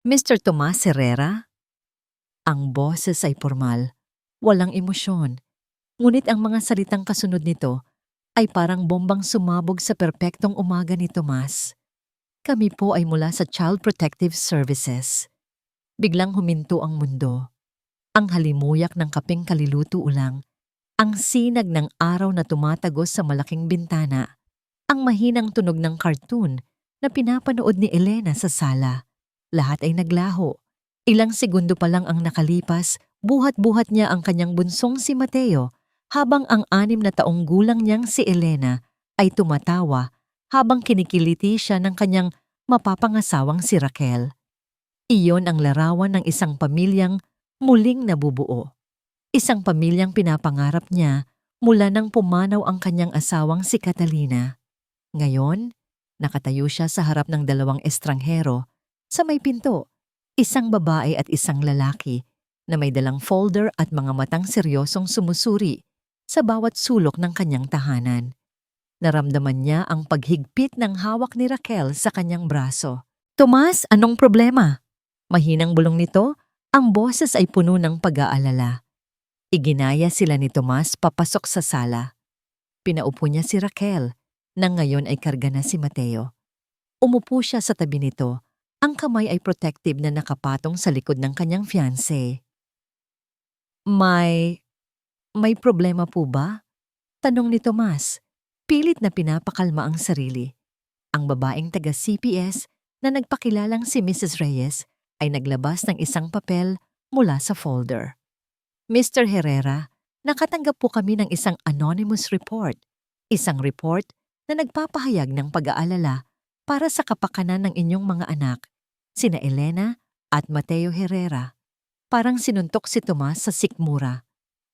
Mr. Tomas Herrera? Ang boses ay formal, walang emosyon. Ngunit ang mga salitang kasunod nito ay parang bombang sumabog sa perpektong umaga ni Tomas. Kami po ay mula sa Child Protective Services. Biglang huminto ang mundo. Ang halimuyak ng kapeng kaliluto ulang, ang sinag ng araw na tumatagos sa malaking bintana, ang mahinang tunog ng cartoon na pinapanood ni Elena sa sala. Lahat ay naglaho. Ilang segundo pa lang ang nakalipas, buhat-buhat niya ang kanyang bunsong si Mateo, habang ang 6 na taong gulang niyang si Elena ay tumatawa habang kinikiliti siya ng kanyang mapapangasawang si Raquel. Iyon ang larawan ng isang pamilyang muling nabubuo. Isang pamilyang pinapangarap niya mula nang pumanaw ang kanyang asawang si Catalina. Ngayon, nakatayo siya sa harap ng 2 estranghero sa may pinto, isang babae at isang lalaki na may dalang folder at mga matang seryosong sumusuri sa bawat sulok ng kanyang tahanan. Naramdaman niya ang paghigpit ng hawak ni Raquel sa kanyang braso. "Tomas, anong problema?" Mahinang bulong nito, ang boses ay puno ng pag-aalala. Iginaya sila ni Tomas papasok sa sala. Pinaupo niya si Raquel, na ngayon ay karga na si Mateo. Umupo siya sa tabi nito, ang kamay ay protective na nakapatong sa likod ng kanyang fiancé. May problema po ba? Tanong ni Tomas. Pilit na pinapakalma ang sarili. Ang babaeng taga-CPS na nagpakilalang si Mrs. Reyes ay naglabas ng isang papel mula sa folder. "Mr. Herrera, nakatanggap po kami ng isang anonymous report. Isang report na nagpapahayag ng pag-aalala para sa kapakanan ng inyong mga anak, sina Elena at Mateo Herrera." Parang sinuntok si Tomas sa sikmura.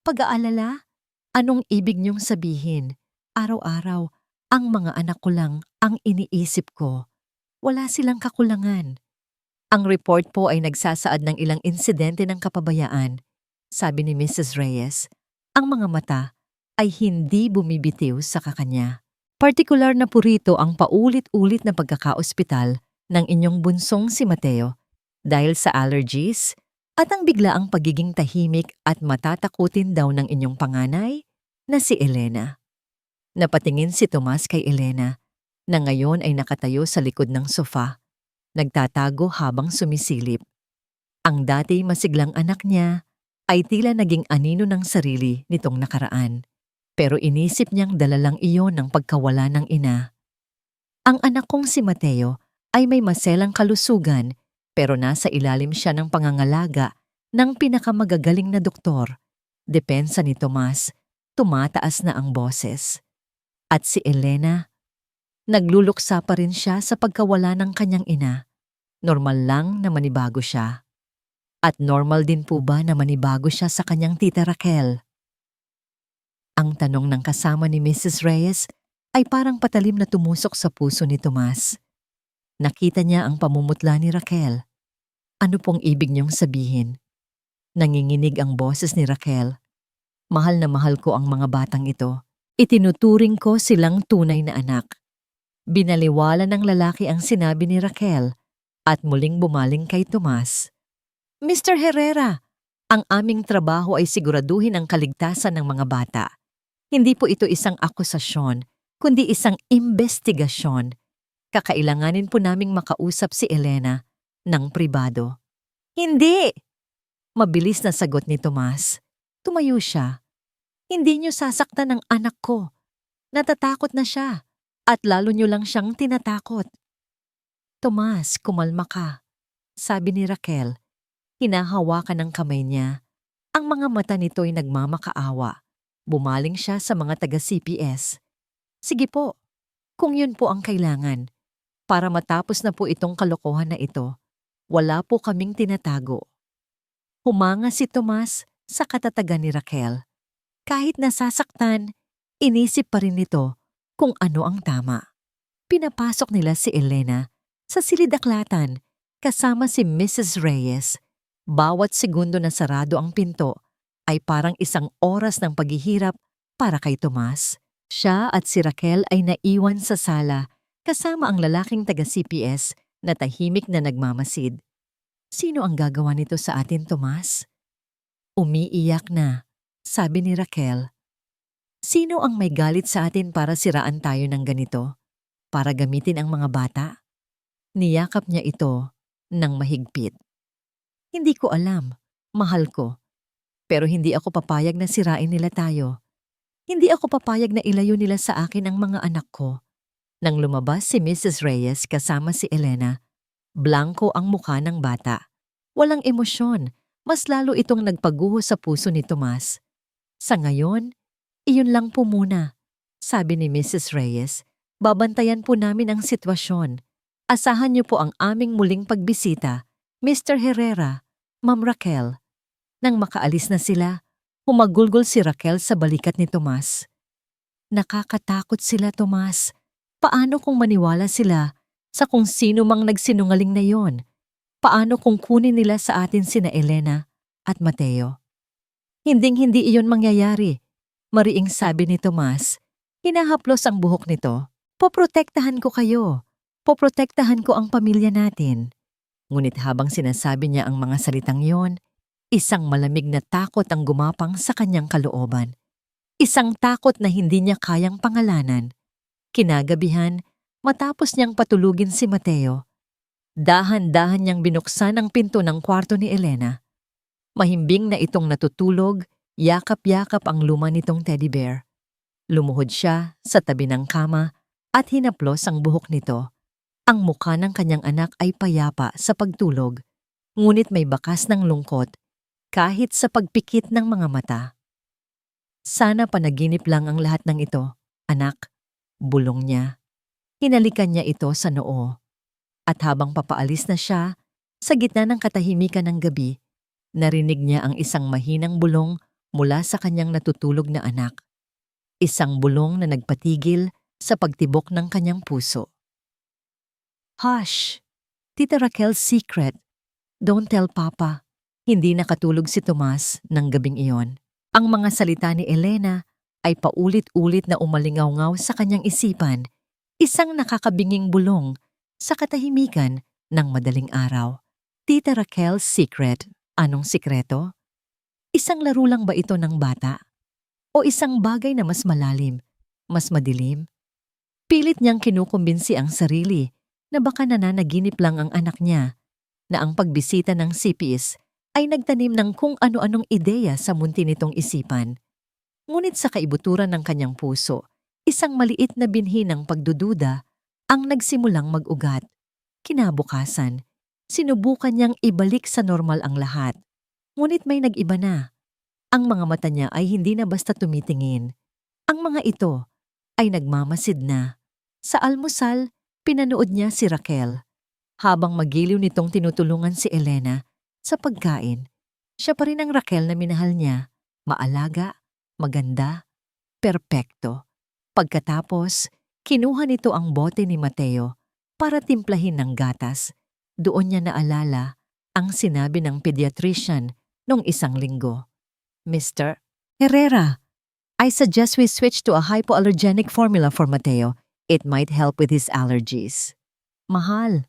"Pag-aalala? Anong ibig niyong sabihin? Araw-araw, ang mga anak ko lang ang iniisip ko. Wala silang kakulangan." "Ang report po ay nagsasaad ng ilang insidente ng kapabayaan," sabi ni Mrs. Reyes. Ang mga mata ay hindi bumibitiw sa kakanya. "Partikular na po rito ang paulit-ulit na pagkakaospital ng inyong bunsong si Mateo dahil sa allergies at ang biglaang pagiging tahimik at matatakutin daw ng inyong panganay na si Elena." Napatingin si Tomas kay Elena, na ngayon ay nakatayo sa likod ng sofa, nagtatago habang sumisilip. Ang dati masiglang anak niya ay tila naging anino ng sarili nitong nakaraan, pero inisip niyang dala lang iyon ng pagkawala ng ina. "Ang anak kong si Mateo ay may maselang kalusugan, pero nasa ilalim siya ng pangangalaga ng pinakamagagaling na doktor." Depensa ni Tomas, tumataas na ang boses. At si Elena, nagluluksa pa rin siya sa pagkawala ng kanyang ina. Normal lang na manibago siya. At normal din po ba na manibago siya sa kanyang tita Raquel? Ang tanong ng kasama ni Mrs. Reyes ay parang patalim na tumusok sa puso ni Tomas. Nakita niya ang pamumutla ni Raquel. "Ano pong ibig niyong sabihin?" Nanginginig ang boses ni Raquel. "Mahal na mahal ko ang mga batang ito. Itinuturing ko silang tunay na anak." Binaliwala ng lalaki ang sinabi ni Raquel at muling bumaling kay Tomas. "Mr. Herrera, ang aming trabaho ay siguraduhin ang kaligtasan ng mga bata. Hindi po ito isang akusasyon, kundi isang imbestigasyon. Kakailanganin po naming makausap si Elena ng pribado." "Hindi!" Mabilis na sagot ni Tomas. Tumayo siya. "Hindi niyo sasaktan ang anak ko. Natatakot na siya at lalo niyo lang siyang tinatakot." "Tomas, kumalma ka," sabi ni Raquel. Hinahawakan ng kamay niya. Ang mga mata nito ay nagmamakaawa. Bumaling siya sa mga taga-CPS. "Sige po, kung yun po ang kailangan. Para matapos na po itong kalokohan na ito, wala po kaming tinatago." Humanga si Tomas sa katatagan ni Raquel. Kahit nasasaktan, inisip pa rin nito kung ano ang tama. Pinapasok nila si Elena sa silid-aklatan kasama si Mrs. Reyes. Bawat segundo na sarado ang pinto ay parang isang oras ng paghihirap para kay Tomas. Siya at si Raquel ay naiwan sa sala kasama ang lalaking taga-CPS na tahimik na nagmamasid. Sino ang gagawa nito sa atin, Tomas? Umiiyak na, sabi ni Raquel. Sino ang may galit sa atin para siraan tayo ng ganito? Para gamitin ang mga bata? Niyakap niya ito ng mahigpit. Hindi ko alam, mahal ko. Pero hindi ako papayag na sirain nila tayo. Hindi ako papayag na ilayo nila sa akin ang mga anak ko. Nang lumabas si Mrs. Reyes kasama si Elena, blanko ang mukha ng bata. Walang emosyon, mas lalo itong nagpaguho sa puso ni Tomas. Sa ngayon, iyon lang po muna, sabi ni Mrs. Reyes. Babantayan po namin ang sitwasyon. Asahan niyo po ang aming muling pagbisita, Mr. Herrera, Ma'am Raquel. Nang makaalis na sila, humagulgol si Raquel sa balikat ni Tomas. Nakakatakot sila, Tomas. Paano kung maniwala sila sa kung sino mang nagsinungaling na yon? Paano kung kunin nila sa atin sina Elena at Mateo? Hinding-hindi iyon mangyayari, mariing sabi ni Tomas. Hinahaplos ang buhok nito. Poprotektahan ko kayo. Poprotektahan ko ang pamilya natin. Ngunit habang sinasabi niya ang mga salitang yon, isang malamig na takot ang gumapang sa kanyang kalooban. Isang takot na hindi niya kayang pangalanan. Kinagabihan, matapos niyang patulugin si Mateo, dahan-dahan niyang binuksan ang pinto ng kwarto ni Elena. Mahimbing na itong natutulog, yakap-yakap ang luma nitong teddy bear. Lumuhod siya sa tabi ng kama at hinaplos ang buhok nito. Ang mukha ng kanyang anak ay payapa sa pagtulog, ngunit may bakas ng lungkot kahit sa pagpikit ng mga mata. Sana panaginip lang ang lahat ng ito, anak, bulong niya. Hinalikan niya ito sa noo. At habang papaalis na siya, sa gitna ng katahimikan ng gabi, narinig niya ang isang mahinang bulong mula sa kanyang natutulog na anak. Isang bulong na nagpatigil sa pagtibok ng kanyang puso. Hush! Tita Raquel's secret. Don't tell Papa. Hindi nakatulog si Tomas ng gabing iyon. Ang mga salita ni Elena ay paulit-ulit na umalingaw-ngaw sa kanyang isipan, isang nakakabinging bulong sa katahimikan ng madaling araw. Tita Raquel's secret. Anong sikreto? Isang laro lang ba ito ng bata? O isang bagay na mas malalim, mas madilim? Pilit niyang kinukumbinsi ang sarili na baka nananaginip lang ang anak niya, na ang pagbisita ng CPS ay nagtanim ng kung ano-anong ideya sa munti nitong isipan. Ngunit sa kaibuturan ng kanyang puso, isang maliit na binhi ng pagdududa ang nagsimulang mag-ugat. Kinabukasan, sinubukan niyang ibalik sa normal ang lahat. Ngunit may nag-iba na. Ang mga mata niya ay hindi na basta tumitingin. Ang mga ito ay nagmamasid na. Sa almusal, pinanood niya si Raquel. Habang magiliw nitong tinutulungan si Elena sa pagkain, siya pa rin ang Raquel na minahal niya, maalaga, maganda, perpekto. Pagkatapos, kinuha nito ang bote ni Mateo para timplahin ng gatas. Doon niya naalala ang sinabi ng pediatrician noong isang linggo. Mr. Herrera, I suggest we switch to a hypoallergenic formula for Mateo. It might help with his allergies. Mahal,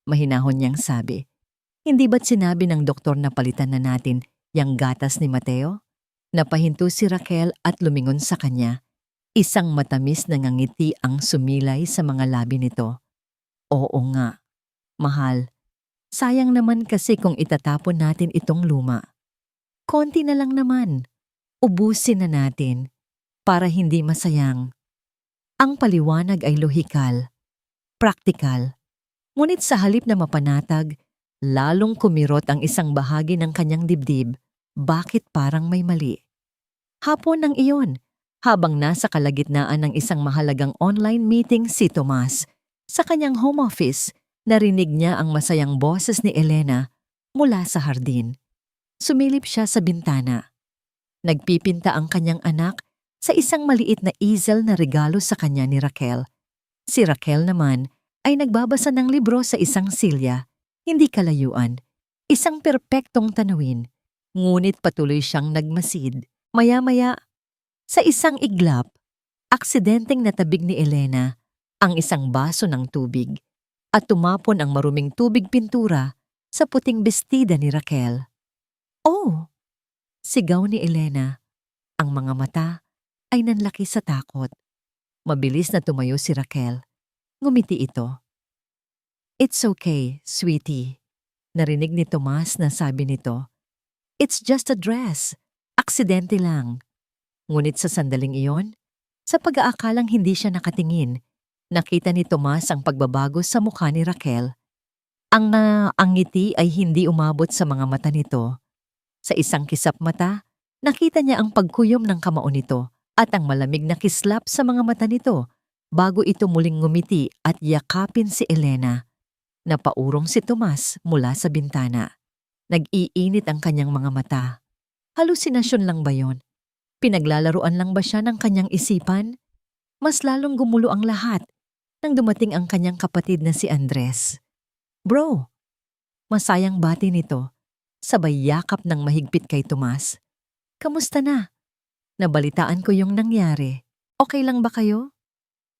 mahinahon niyang sabi. Hindi ba't sinabi ng doktor na palitan na natin yang gatas ni Mateo? Napahinto si Raquel at lumingon sa kanya. Isang matamis na ngangiti ang sumilay sa mga labi nito. Oo nga, mahal. Sayang naman kasi kung itatapon natin itong luma. Konti na lang naman. Ubusin na natin para hindi masayang. Ang paliwanag ay lohikal, praktikal. Ngunit sa halip na mapanatag, lalong kumirot ang isang bahagi ng kanyang dibdib. Bakit parang may mali? Hapon ng iyon, habang nasa kalagitnaan ng isang mahalagang online meeting si Tomas, sa kanyang home office, narinig niya ang masayang boses ni Elena mula sa hardin. Sumilip siya sa bintana. Nagpipinta ang kanyang anak sa isang maliit na easel na regalo sa kanya ni Raquel. Si Raquel naman ay nagbabasa ng libro sa isang silya, hindi kalayuan, isang perpektong tanawin, ngunit patuloy siyang nagmasid. Maya-maya, sa isang iglap, aksidenteng natabig ni Elena ang isang baso ng tubig at tumapon ang maruming tubig pintura sa puting bestida ni Raquel. "Oh!" Sigaw ni Elena. Ang mga mata ay nanlaki sa takot. Mabilis na tumayo si Raquel. Ngumiti ito. "It's okay, sweetie." Narinig ni Tomas na sabi nito. "It's just a dress. Aksidente lang." Ngunit sa sandaling iyon, sa pag-aakalang hindi siya nakatingin, nakita ni Tomas ang pagbabago sa mukha ni Raquel. Ang ngiti ay hindi umabot sa mga mata nito. Sa isang kisap mata, nakita niya ang pagkuyom ng kamao nito at ang malamig na kislap sa mga mata nito bago ito muling ngumiti at yakapin si Elena. Napaurong si Tomas mula sa bintana. Nag-iinit ang kanyang mga mata. Halusinasyon lang ba yon? Pinaglalaruan lang ba siya ng kanyang isipan? Mas lalong gumulo ang lahat nang dumating ang kanyang kapatid na si Andres. "Bro!" Masayang bati nito, sabay yakap ng mahigpit kay Tomas. "Kamusta na? Nabalitaan ko yung nangyari. Okay lang ba kayo?"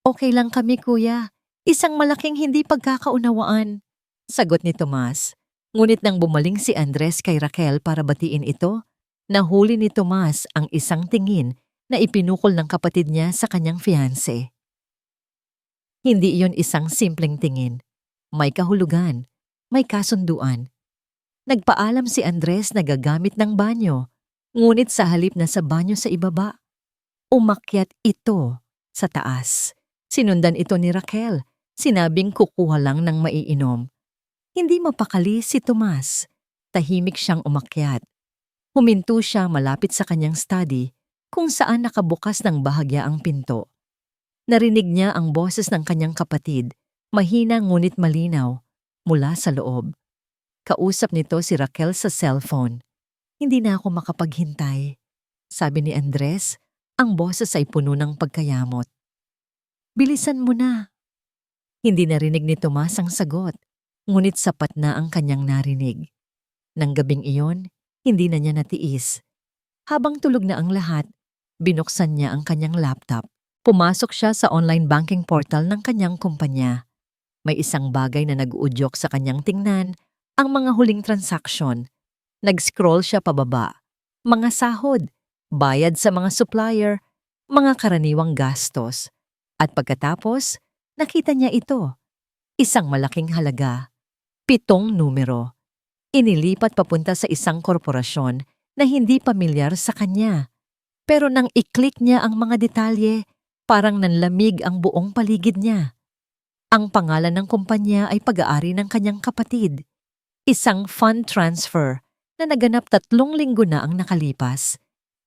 "Okay lang kami, kuya. Isang malaking hindi pagkakaunawaan," sagot ni Tomas. Ngunit nang bumaling si Andres kay Raquel para batiin ito, nahuli ni Tomas ang isang tingin na ipinukol ng kapatid niya sa kanyang fiancé. Hindi iyon isang simpleng tingin. May kahulugan, may kasunduan. Nagpaalam si Andres na gagamit ng banyo, ngunit sa halip na sa banyo sa ibaba, umakyat ito sa taas. Sinundan ito ni Raquel, sinabing kukuha lang ng maiinom. Hindi mapakali si Tomas. Tahimik siyang umakyat. Huminto siya malapit sa kanyang study kung saan nakabukas ng bahagya ang pinto. Narinig niya ang boses ng kanyang kapatid, mahina ngunit malinaw, mula sa loob. Kausap nito si Raquel sa cellphone. "Hindi na ako makapaghintay," sabi ni Andres. Ang boses ay puno ng pagkayamot. "Bilisan mo na." Hindi narinig ni Tomas ang sagot, ngunit sapat na ang kanyang narinig. Nang gabing iyon, hindi na niya natiis. Habang tulog na ang lahat, binuksan niya ang kanyang laptop. Pumasok siya sa online banking portal ng kanyang kumpanya. May isang bagay na nag-uudyok sa kanyang tingnan, ang mga huling transaksyon. Nag-scroll siya pababa. Mga sahod, bayad sa mga supplier, mga karaniwang gastos. At pagkatapos, nakita niya ito. Isang malaking halaga. 7 numero. Inilipat papunta sa isang korporasyon na hindi pamilyar sa kanya. Pero nang i-click niya ang mga detalye, parang nanlamig ang buong paligid niya. Ang pangalan ng kumpanya ay pag-aari ng kanyang kapatid. Isang fund transfer na naganap 3 linggo na ang nakalipas.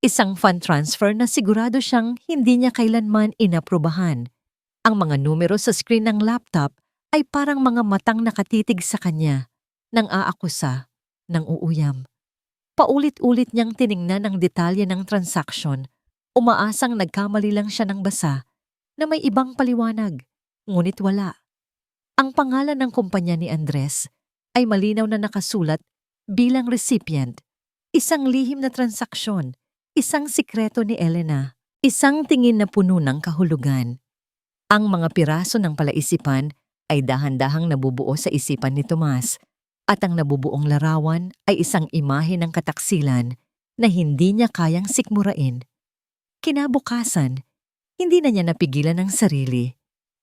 Isang fund transfer na sigurado siyang hindi niya kailanman inaprubahan. Ang mga numero sa screen ng laptop ay parang mga matang nakatitig sa kanya, nang aakusa, nang uuyam. Paulit-ulit niyang tiningnan ang detalye ng transaksyon. Umaasang nagkamali lang siya ng basa na may ibang paliwanag, ngunit wala. Ang pangalan ng kumpanya ni Andres ay malinaw na nakasulat bilang recipient. Isang lihim na transaksyon, isang sikreto ni Elena, isang tingin na puno ng kahulugan. Ang mga piraso ng palaisipan ay dahan-dahang nabubuo sa isipan ni Tomas, at ang nabubuong larawan ay isang imahe ng kataksilan na hindi niya kayang sikmurain. Kinabukasan, hindi na niya napigilan ang sarili.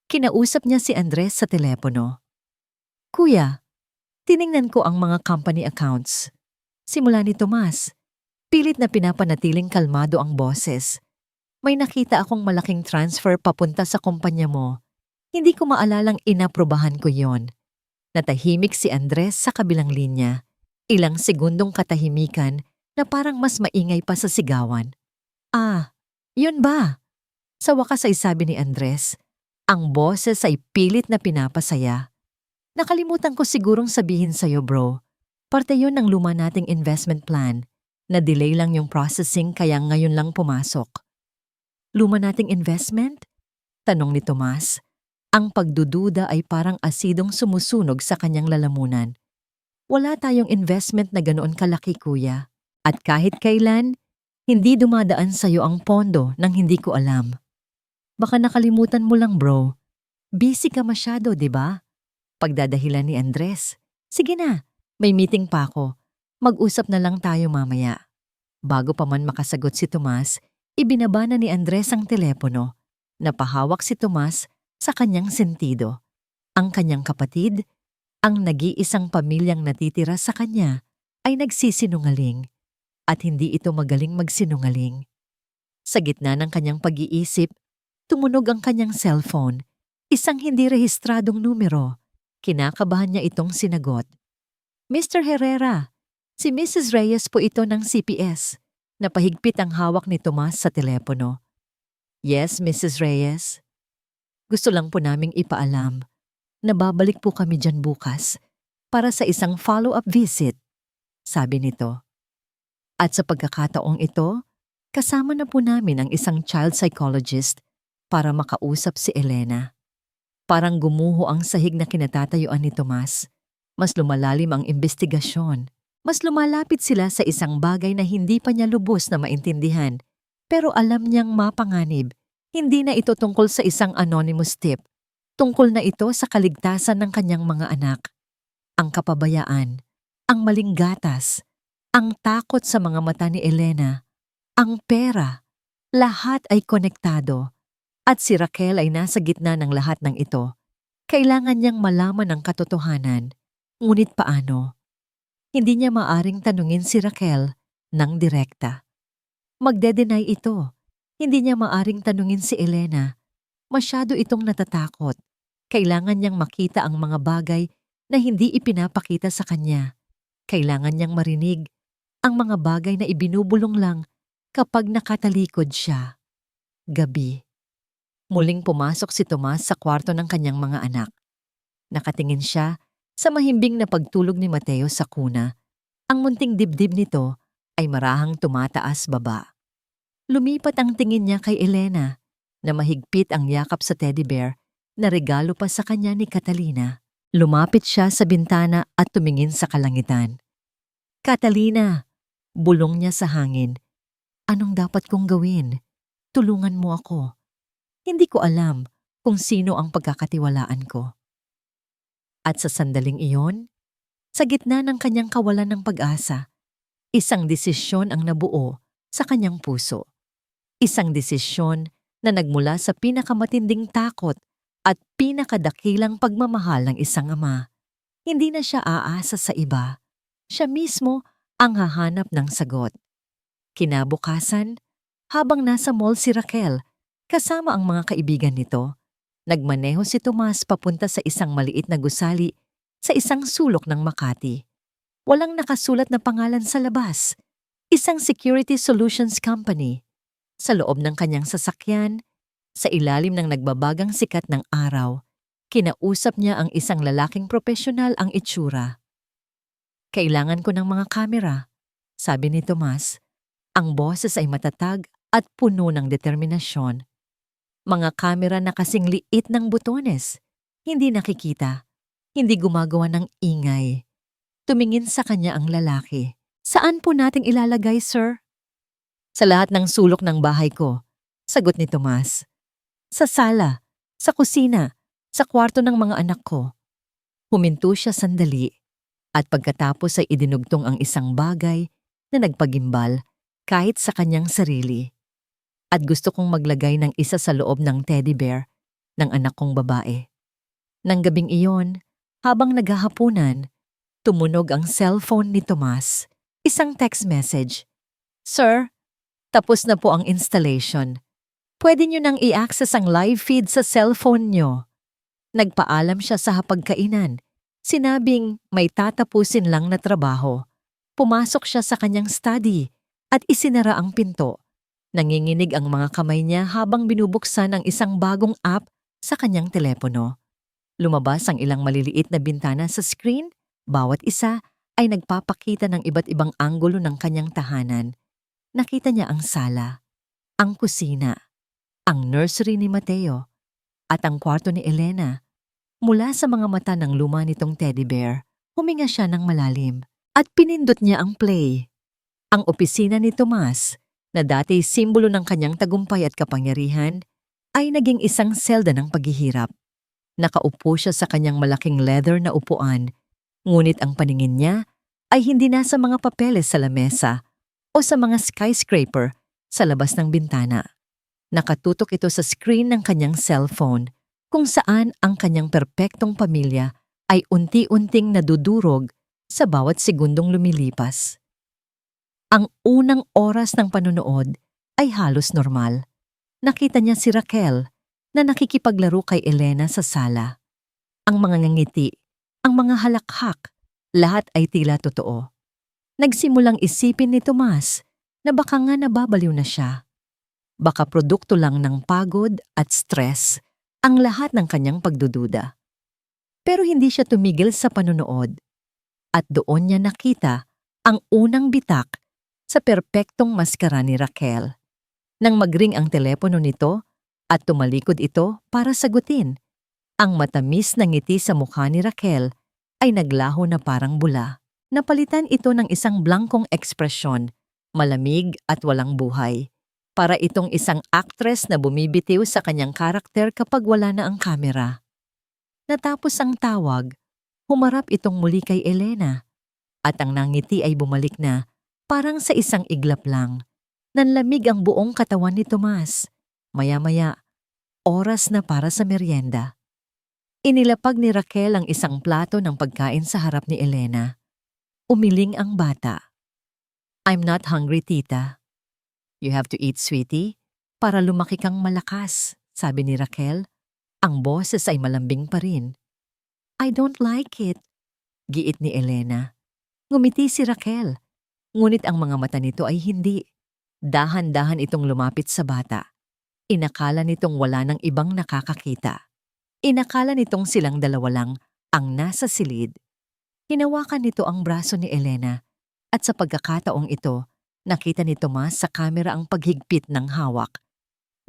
Kinausap niya si Andres sa telepono. "Kuya, tiningnan ko ang mga company accounts." Simula ni Tomas, pilit na pinapanatiling kalmado ang boses. "May nakita akong malaking transfer papunta sa kumpanya mo. Hindi ko maalalang inaprubahan ko yon." Natahimik si Andres sa kabilang linya. Ilang segundong katahimikan na parang mas maingay pa sa sigawan. "Ah, yun ba?" Sa wakas ay sabi ni Andres. Ang boses ay pilit na pinapasaya. "Nakalimutan ko sigurong sabihin sa'yo, bro. Parte yun ng luma nating investment plan. Na-delay lang yung processing kaya ngayon lang pumasok." "Luma nating investment?" tanong ni Tomas. Ang pagdududa ay parang asidong sumusunog sa kanyang lalamunan. "Wala tayong investment na ganoon kalaki, kuya. At kahit kailan, hindi dumadaan sa'yo ang pondo nang hindi ko alam." "Baka nakalimutan mo lang, bro. Busy ka masyado, di ba?" Pagdadahilan ni Andres. "Sige na, May meeting pa ako. Mag-usap na lang tayo mamaya. Bago pa man makasagot si Tomas, ibinaba na ni Andres ang telepono. Napahawak si Tomas sa kanyang sentido. Ang kanyang kapatid, ang nag-iisang pamilyang natitira sa kanya, ay nagsisinungaling at hindi ito magaling magsinungaling. Sa gitna ng kanyang pag-iisip, tumunog ang kanyang cellphone. Isang hindi rehistradong numero. Kinakabahan niya itong sinagot. Mr. Herrera, si Mrs. Reyes po ito ng CPS. Napahigpit ang hawak ni Tomas sa telepono. Yes, Mrs. Reyes. Gusto lang po naming ipaalam na babalik po kami dyan bukas para sa isang follow-up visit, sabi nito. At sa pagkakataong ito, kasama na po namin ang isang child psychologist para makausap si Elena. Parang gumuho ang sahig na kinatatayuan ni Tomas. Mas lumalalim ang investigasyon. Mas lumalapit sila sa isang bagay na hindi pa niya lubos na maintindihan. Pero alam niyang mapanganib. Hindi na ito tungkol sa isang anonymous tip. Tungkol na ito sa kaligtasan ng kanyang mga anak. Ang kapabayaan, ang maling gatas, ang takot sa mga mata ni Elena, ang pera, lahat ay konektado. At si Raquel ay nasa gitna ng lahat ng ito. Kailangan niyang malaman ang katotohanan. Ngunit paano? Hindi niya maaring tanungin si Raquel ng direkta. Magde-deny ito. Hindi niya maaring tanungin si Elena. Masyado itong natatakot. Kailangan niyang makita ang mga bagay na hindi ipinapakita sa kanya. Kailangan niyang marinig ang mga bagay na ibinubulong lang kapag nakatalikod siya. Gabi. Muling pumasok si Tomas sa kwarto ng kanyang mga anak. Nakatingin siya sa mahimbing na pagtulog ni Mateo sa kuna. Ang munting dibdib nito ay marahang tumataas baba. Lumipat ang tingin niya kay Elena na mahigpit ang yakap sa teddy bear na regalo pa sa kanya ni Catalina. Lumapit siya sa bintana at tumingin sa kalangitan. Catalina, bulong niya sa hangin. Anong dapat kong gawin? Tulungan mo ako. Hindi ko alam kung sino ang pagkakatiwalaan ko. At sa sandaling iyon, sa gitna ng kanyang kawalan ng pag-asa, isang desisyon ang nabuo sa kanyang puso. Isang desisyon na nagmula sa pinakamatinding takot at pinakadakilang pagmamahal ng isang ama. Hindi na siya aasa sa iba. Siya mismo ang hahanap ng sagot. Kinabukasan, habang nasa mall si Raquel, kasama ang mga kaibigan nito, nagmaneho si Tomas papunta sa isang maliit na gusali sa isang sulok ng Makati. Walang nakasulat na pangalan sa labas. Isang security solutions company. Sa loob ng kanyang sasakyan, sa ilalim ng nagbabagang sikat ng araw, kinausap niya ang isang lalaking propesyonal ang itsura. Kailangan ko ng mga kamera, sabi ni Tomas. Ang boses ay matatag at puno ng determinasyon. Mga kamera na kasing liit ng butones, hindi nakikita, hindi gumagawa ng ingay. Tumingin sa kanya ang lalaki. Saan po nating ilalagay, sir? Sa lahat ng sulok ng bahay ko, sagot ni Tomas. Sa sala, sa kusina, sa kwarto ng mga anak ko. Huminto siya sandali at pagkatapos ay idinugtong ang isang bagay na nagpagimbal kahit sa kanyang sarili. At gusto kong maglagay ng isa sa loob ng teddy bear ng anak kong babae. Nang gabing iyon, habang naghahapunan, tumunog ang cellphone ni Tomas. Isang text message. Sir, tapos na po ang installation. Pwede nyo nang i-access ang live feed sa cellphone nyo. Nagpaalam siya sa hapagkainan. Sinabing may tatapusin lang na trabaho. Pumasok siya sa kanyang study at isinara ang pinto. Nanginginig ang mga kamay niya habang binubuksan ang isang bagong app sa kanyang telepono. Lumabas ang ilang maliliit na bintana sa screen. Bawat isa ay nagpapakita ng iba't ibang anggulo ng kanyang tahanan. Nakita niya ang sala, ang kusina, ang nursery ni Mateo, at ang kwarto ni Elena. Mula sa mga mata ng luma nitong teddy bear, huminga siya ng malalim at pinindot niya ang play. Ang opisina ni Tomas, na dati simbolo ng kanyang tagumpay at kapangyarihan, ay naging isang selda ng paghihirap. Nakaupo siya sa kanyang malaking leather na upuan, ngunit ang paningin niya ay hindi nasa mga papeles sa lamesa o sa mga skyscraper sa labas ng bintana. Nakatutok ito sa screen ng kanyang cellphone kung saan ang kanyang perpektong pamilya ay unti-unting nadudurog sa bawat segundong lumilipas. Ang unang oras ng panonood ay halos normal. Nakita niya si Raquel na nakikipaglaro kay Elena sa sala. Ang mga ngiti, ang mga halakhak, lahat ay tila totoo. Nagsimulang isipin ni Tomas na baka nga nababaliw na siya. Baka produkto lang ng pagod at stress ang lahat ng kanyang pagdududa. Pero hindi siya tumigil sa panonood at doon niya nakita ang unang bitak sa perpektong maskara ni Raquel. Nang magring ang telepono nito at tumalikod ito para sagutin, ang matamis na ngiti sa mukha ni Raquel ay naglaho na parang bula. Napalitan ito ng isang blankong ekspresyon, malamig at walang buhay. Para itong isang actress na bumibitiw sa kanyang karakter kapag wala na ang kamera. Natapos ang tawag, humarap itong muli kay Elena at ang nangiti ay bumalik na parang sa isang iglap lang. Nanlamig ang buong katawan ni Tomas. Maya-maya, oras na para sa merienda. Inilapag ni Raquel ang isang plato ng pagkain sa harap ni Elena. Umiling ang bata. "I'm not hungry, tita." "You have to eat, sweetie, para lumaki kang malakas," sabi ni Raquel. Ang boses ay malambing pa rin. "I don't like it," giit ni Elena. Ngumiti si Raquel, ngunit ang mga mata nito ay hindi. Dahan-dahan itong lumapit sa bata. Inakala nitong wala ng ibang nakakakita. Inakala nitong silang dalawa lang ang nasa silid. Hinawakan nito ang braso ni Elena at sa pagkakataong ito, nakita ni Tomas sa kamera ang paghigpit ng hawak.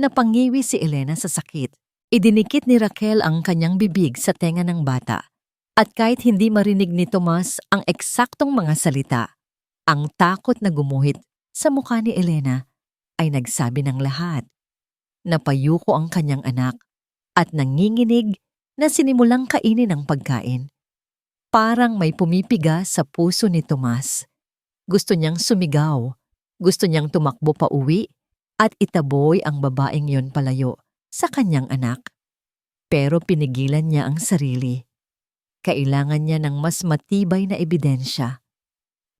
Napangiwi si Elena sa sakit. Idinikit ni Raquel ang kanyang bibig sa tenga ng bata. At kahit hindi marinig ni Tomas ang eksaktong mga salita, ang takot na gumuhit sa mukha ni Elena ay nagsabi ng lahat. Napayuko ang kanyang anak at nanginginig na sinimulang kainin ang pagkain. Parang may pumipiga sa puso ni Tomas. Gusto niyang sumigaw, gusto niyang tumakbo pa uwi at itaboy ang babaeng yon palayo sa kanyang anak. Pero pinigilan niya ang sarili. Kailangan niya ng mas matibay na ebidensya.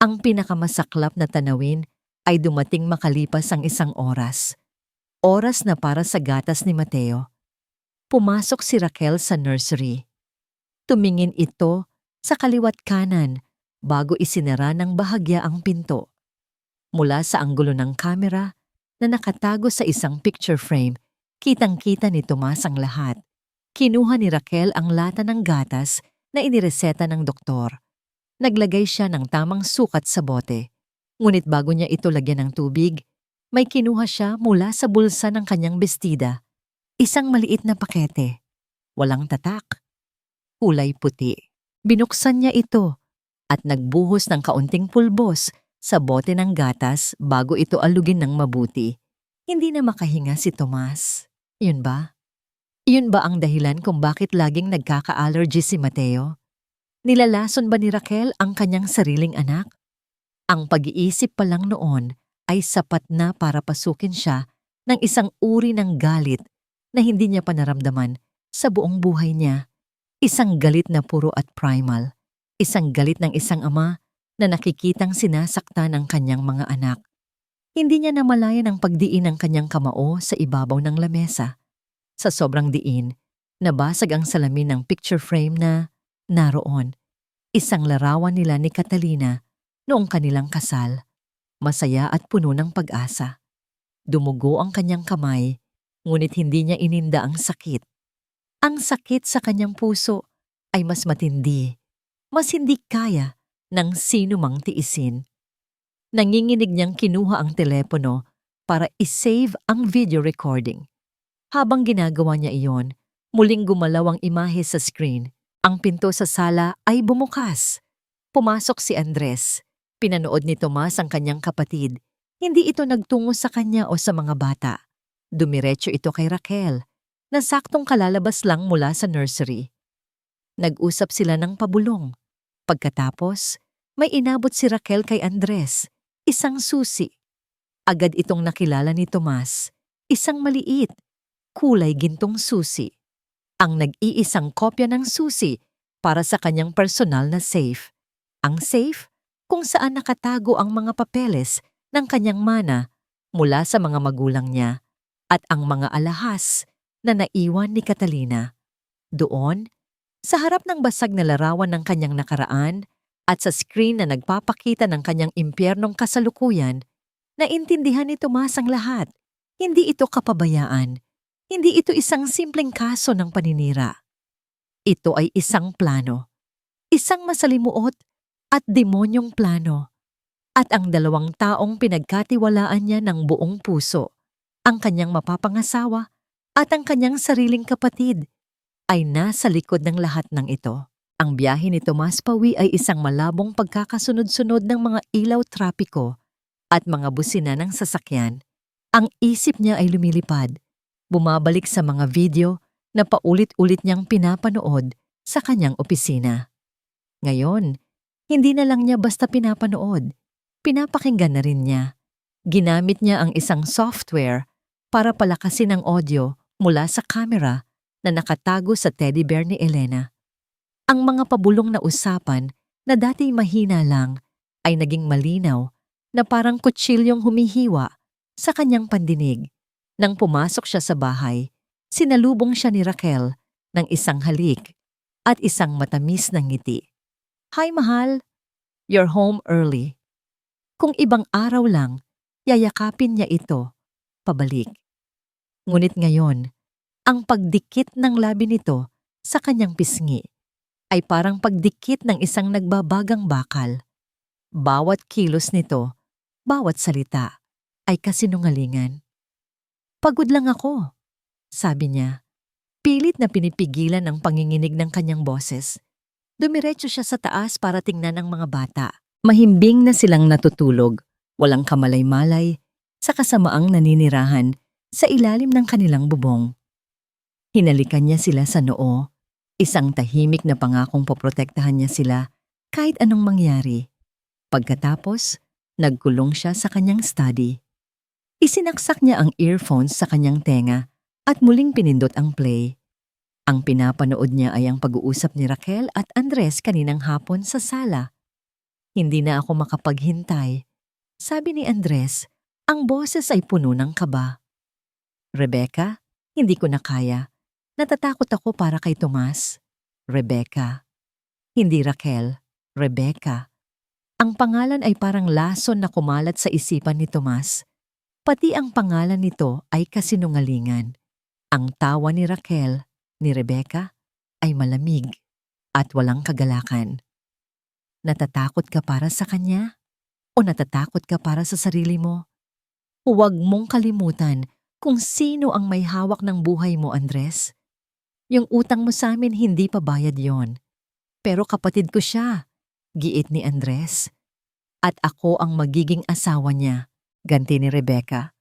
Ang pinakamasaklap na tanawin ay dumating makalipas ang isang oras. Oras na para sa gatas ni Mateo. Pumasok si Raquel sa nursery. Tumingin ito sa kaliwat kanan bago isinara ng bahagya ang pinto. Mula sa anggulo ng kamera na nakatago sa isang picture frame, kitang-kita ni Tomas ang lahat. Kinuha ni Raquel ang lata ng gatas na inireseta ng doktor. Naglagay siya ng tamang sukat sa bote. Ngunit bago niya ito lagyan ng tubig, may kinuha siya mula sa bulsa ng kanyang bestida. Isang maliit na pakete. Walang tatak. Kulay puti. Binuksan niya ito at nagbuhos ng kaunting pulbos sa bote ng gatas bago ito alugin ng mabuti. Hindi na makahinga si Tomas. Yun ba? Yun ba ang dahilan kung bakit laging nagkaka-allergy si Mateo? Nilalason ba ni Raquel ang kanyang sariling anak? Ang pag-iisip pa lang noon ay sapat na para pasukin siya ng isang uri ng galit na hindi niya pa naramdaman sa buong buhay niya. Isang galit na puro at primal. Isang galit ng isang ama na nakikitang sinasaktan ng kanyang mga anak. Hindi niya namalayan ang pagdiin ng kanyang kamao sa ibabaw ng lamesa. Sa sobrang diin, nabasag ang salamin ng picture frame na naroon. Isang larawan nila ni Catalina noong kanilang kasal. Masaya at puno ng pag-asa. Dumugo ang kanyang kamay, ngunit hindi niya ininda ang sakit. Ang sakit sa kanyang puso ay mas matindi, mas hindi kaya ng sino mang tiisin. Nanginginig niyang kinuha ang telepono para isave ang video recording. Habang ginagawa niya iyon, muling gumalaw ang imahe sa screen. Ang pinto sa sala ay bumukas. Pumasok si Andres. Pinanood ni Tomas ang kanyang kapatid. Hindi ito nagtungo sa kanya o sa mga bata. Dumiretso ito kay Raquel, na saktong kalalabas lang mula sa nursery. Nag-usap sila ng pabulong. Pagkatapos, may inabot si Raquel kay Andres, isang susi. Agad itong nakilala ni Tomas, isang maliit, kulay gintong susi. Ang nag-iisang kopya ng susi para sa kanyang personal na safe. Ang safe kung saan nakatago ang mga papeles ng kanyang mana mula sa mga magulang niya at ang mga alahas na naiwan ni Catalina. Doon, sa harap ng basag na larawan ng kanyang nakaraan at sa screen na nagpapakita ng kanyang impyernong kasalukuyan, naintindihan ni Tomas ang lahat. Hindi ito kapabayaan. Hindi ito isang simpleng kaso ng paninira. Ito ay isang plano. Isang masalimuot at demonyong plano. At ang dalawang taong pinagkatiwalaan niya ng buong puso, ang kanyang mapapangasawa at ang kanyang sariling kapatid, ay nasa likod ng lahat ng ito. Ang biyahe ni Tomas pawi ay isang malabong pagkakasunod-sunod ng mga ilaw trapiko at mga busina ng sasakyan. Ang isip niya ay lumilipad, bumabalik sa mga video na paulit-ulit niyang pinapanood sa kanyang opisina. Ngayon, hindi na lang niya basta pinapanood, pinapakinggan na rin niya. Ginamit niya ang isang software para palakasin ang audio mula sa camera na nakatago sa teddy bear ni Elena. Ang mga pabulong na usapan na dati mahina lang ay naging malinaw na parang kutsilyong humihiwa sa kanyang pandinig. Nang pumasok siya sa bahay, sinalubong siya ni Raquel ng isang halik at isang matamis na ngiti. "Hi mahal, you're home early." Kung ibang araw lang, yayakapin niya ito, pabalik. Ngunit ngayon, ang pagdikit ng labi nito sa kanyang pisngi ay parang pagdikit ng isang nagbabagang bakal. Bawat kilos nito, bawat salita, ay kasinungalingan. "Pagod lang ako," sabi niya. Pilit na pinipigilan ang panginginig ng kanyang boses. Dumiretso siya sa taas para tingnan ang mga bata. Mahimbing na silang natutulog, walang kamalay-malay, sa kasamaang naninirahan sa ilalim ng kanilang bubong. Hinalikan niya sila sa noo, isang tahimik na pangakong poprotektahan niya sila kahit anong mangyari. Pagkatapos, nagkulong siya sa kanyang study. Isinaksak niya ang earphones sa kanyang tenga at muling pinindot ang play. Ang pinapanood niya ay ang pag-uusap ni Raquel at Andres kaninang hapon sa sala. "Hindi na ako makapaghintay," sabi ni Andres, ang boses ay puno ng kaba. "Rebecca, hindi ko na kaya. Natatakot ako para kay Tomas." Rebecca. Hindi Raquel, Rebecca. Ang pangalan ay parang lason na kumalat sa isipan ni Tomas. Pati ang pangalan nito ay kasinungalingan. Ang tawa ni Raquel, ni Rebecca, ay malamig at walang kagalakan. Natatakot ka para sa kanya? O natatakot ka para sa sarili mo? Huwag mong kalimutan kung sino ang may hawak ng buhay mo, Andres. Yung utang mo sa amin hindi pa bayad yon. Pero kapatid ko siya, giit ni Andres. At ako ang magiging asawa niya, ganti ni Rebecca.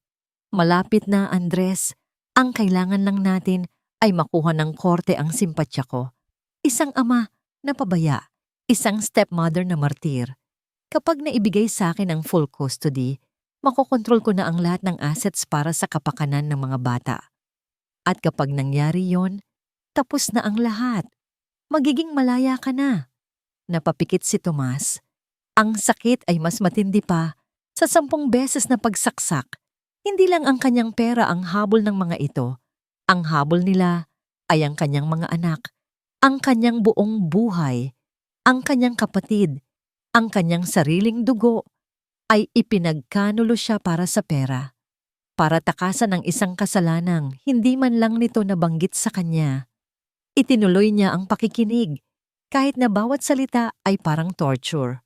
"Malapit na, Andres. Ang kailangan lang natin ay makuha ng korte ang simpatya ko. Isang ama na pabaya, isang stepmother na martir. Kapag naibigay sa akin ang full custody, makokontrol ko na ang lahat ng assets para sa kapakanan ng mga bata. At kapag nangyari yon, tapos na ang lahat. Magiging malaya ka na." Napapikit si Tomas. Ang sakit ay mas matindi pa sa 10 beses na pagsaksak. Hindi lang ang kanyang pera ang habol ng mga ito. Ang habol nila ay ang kanyang mga anak, ang kanyang buong buhay, ang kanyang kapatid, ang kanyang sariling dugo, ay ipinagkanulo siya para sa pera. Para takasan ang isang kasalanang hindi man lang nito nabanggit sa kanya. Itinuloy niya ang pakikinig, kahit na bawat salita ay parang torture.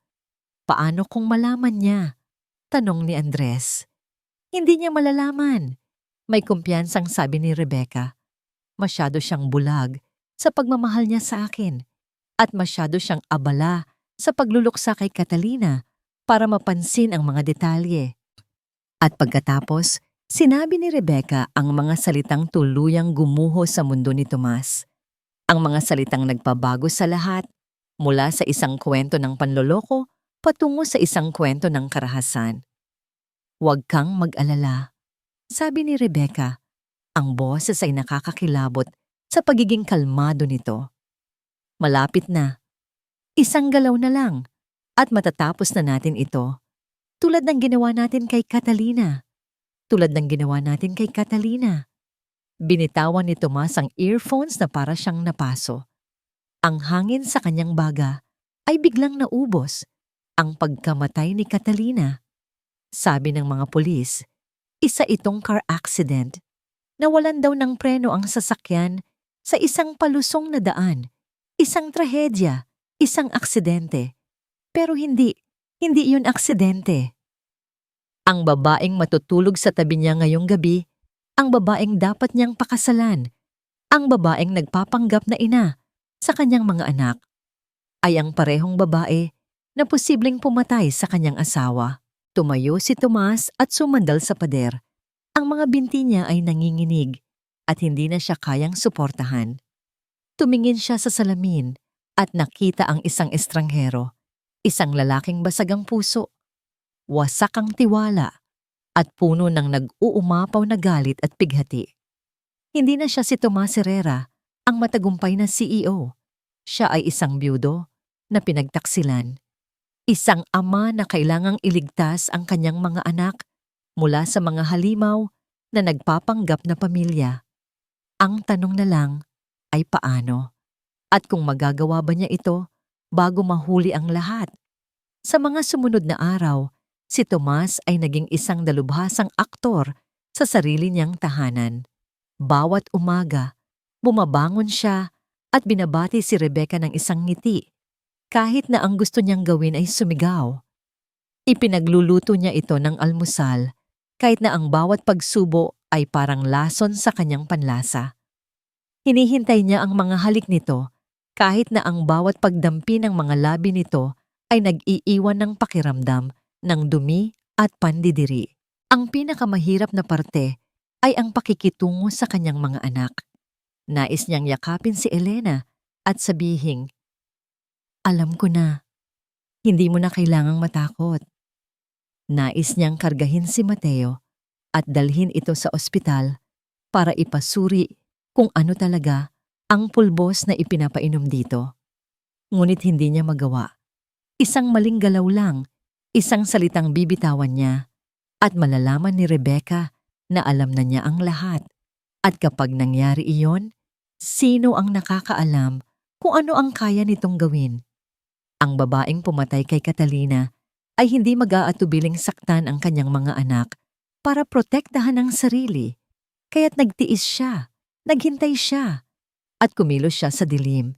"Paano kung malaman niya?" tanong ni Andres. "Hindi niya malalaman," may kumpiyansang sabi ni Rebecca. "Masyado siyang bulag sa pagmamahal niya sa akin at masyado siyang abala sa pagluluksa kay Catalina para mapansin ang mga detalye." At pagkatapos, sinabi ni Rebecca ang mga salitang tuluyang gumuho sa mundo ni Tomas. Ang mga salitang nagpabago sa lahat, mula sa isang kwento ng panloloko patungo sa isang kwento ng karahasan. "Huwag kang mag-alala," sabi ni Rebecca. Ang boses ay nakakakilabot sa pagiging kalmado nito. "Malapit na. Isang galaw na lang at matatapos na natin ito. Tulad ng ginawa natin kay Catalina. Tulad ng ginawa natin kay Catalina." Binitawan ni Tomas ang earphones na para siyang napaso. Ang hangin sa kanyang baga ay biglang naubos. Ang pagkamatay ni Catalina. Sabi ng mga pulis, isa itong car accident. Nawalan daw ng preno ang sasakyan sa isang palusong na daan. Isang trahedya, isang aksidente. Pero hindi iyon aksidente. Ang babaeng matutulog sa tabi niya ngayong gabi, ang babaeng dapat niyang pakasalan, ang babaeng nagpapanggap na ina sa kanyang mga anak, ay ang parehong babae na posibleng pumatay sa kanyang asawa. Tumayo si Tomas at sumandal sa pader. Ang mga binti niya ay nanginginig at hindi na siya kayang suportahan. Tumingin siya sa salamin at nakita ang isang estranghero, isang lalaking basag ang puso, wasak ang tiwala, at puno ng nag-uumapaw na galit at pighati. Hindi na siya si Tomas Herrera, ang matagumpay na CEO. Siya ay isang byudo na pinagtaksilan. Isang ama na kailangang iligtas ang kanyang mga anak mula sa mga halimaw na nagpapanggap na pamilya. Ang tanong na lang ay paano? At kung magagawa ba niya ito bago mahuli ang lahat? Sa mga sumunod na araw, si Tomas ay naging isang dalubhasang aktor sa sarili niyang tahanan. Bawat umaga, bumabangon siya at binabati si Rebecca ng isang ngiti. Kahit na ang gusto niyang gawin ay sumigaw. Ipinagluluto niya ito ng almusal, kahit na ang bawat pagsubo ay parang lason sa kanyang panlasa. Hinihintay niya ang mga halik nito, kahit na ang bawat pagdampi ng mga labi nito ay nag-iiwan ng pakiramdam ng dumi at pandidiri. Ang pinakamahirap na parte ay ang pakikitungo sa kanyang mga anak. Nais niyang yakapin si Elena at sabihing, "Alam ko na, hindi mo na kailangang matakot." Nais niyang kargahin si Mateo at dalhin ito sa ospital para ipasuri kung ano talaga ang pulbos na ipinapainom dito. Ngunit hindi niya magawa. Isang maling galaw lang, isang salitang bibitawan niya, at malalaman ni Rebecca na alam na niya ang lahat. At kapag nangyari iyon, sino ang nakakaalam kung ano ang kaya nitong gawin? Ang babaeng pumatay kay Catalina ay hindi mag-aatubiling saktan ang kanyang mga anak para protektahan ang sarili. Kaya't nagtiis siya, naghintay siya, at kumilos siya sa dilim.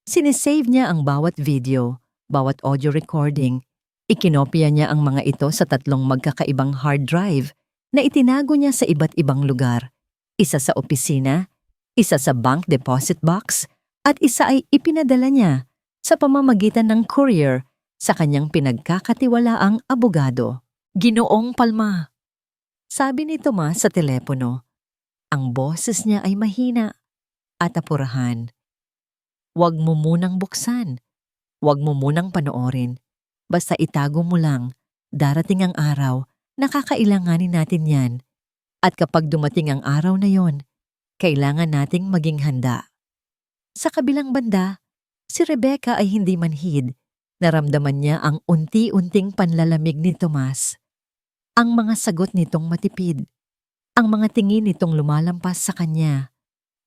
Sinesave niya ang bawat video, bawat audio recording. Ikinopya niya ang mga ito sa 3 magkakaibang hard drive na itinago niya sa iba't ibang lugar. Isa sa opisina, isa sa bank deposit box, at isa ay ipinadala niya sa pamamagitan ng courier sa kanyang pinagkakatiwalaang abogado. "Ginoong Palma," sabi ni Tomas sa telepono. Ang boses niya ay mahina at apurahan. "Huwag mo munang buksan. Huwag mo munang panoorin. Basta itago mo lang. Darating ang araw na kakailanganin natin yan. At kapag dumating ang araw na yon, kailangan nating maging handa." Sa kabilang banda, si Rebecca ay hindi manhid. Naramdaman niya ang unti-unting panlalamig ni Tomas. Ang mga sagot nitong matipid. Ang mga tingin nitong lumalampas sa kanya.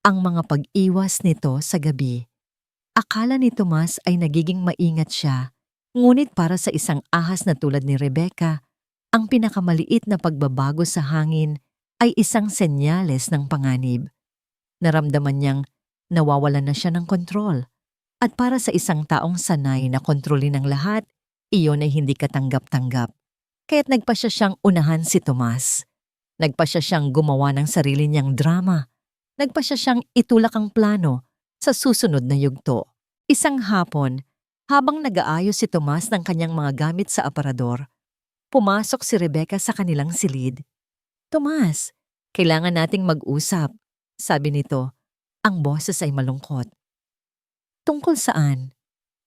Ang mga pag-iwas nito sa gabi. Akala ni Tomas ay nagiging maingat siya. Ngunit para sa isang ahas na tulad ni Rebecca, ang pinakamaliit na pagbabago sa hangin ay isang senyales ng panganib. Naramdaman niyang nawawalan na siya ng kontrol. At para sa isang taong sanay na kontrolin ang lahat, iyon ay hindi katanggap-tanggap. Kaya't nagpa siya siyang unahan si Tomas. Nagpa siya siyang gumawa ng sarili niyang drama. Nagpa siya siyang itulak ang plano sa susunod na yugto. Isang hapon, habang nag-aayos si Tomas ng kanyang mga gamit sa aparador, pumasok si Rebecca sa kanilang silid. "Tomas, kailangan nating mag-usap," sabi nito. Ang boses ay malungkot. "Tungkol saan?"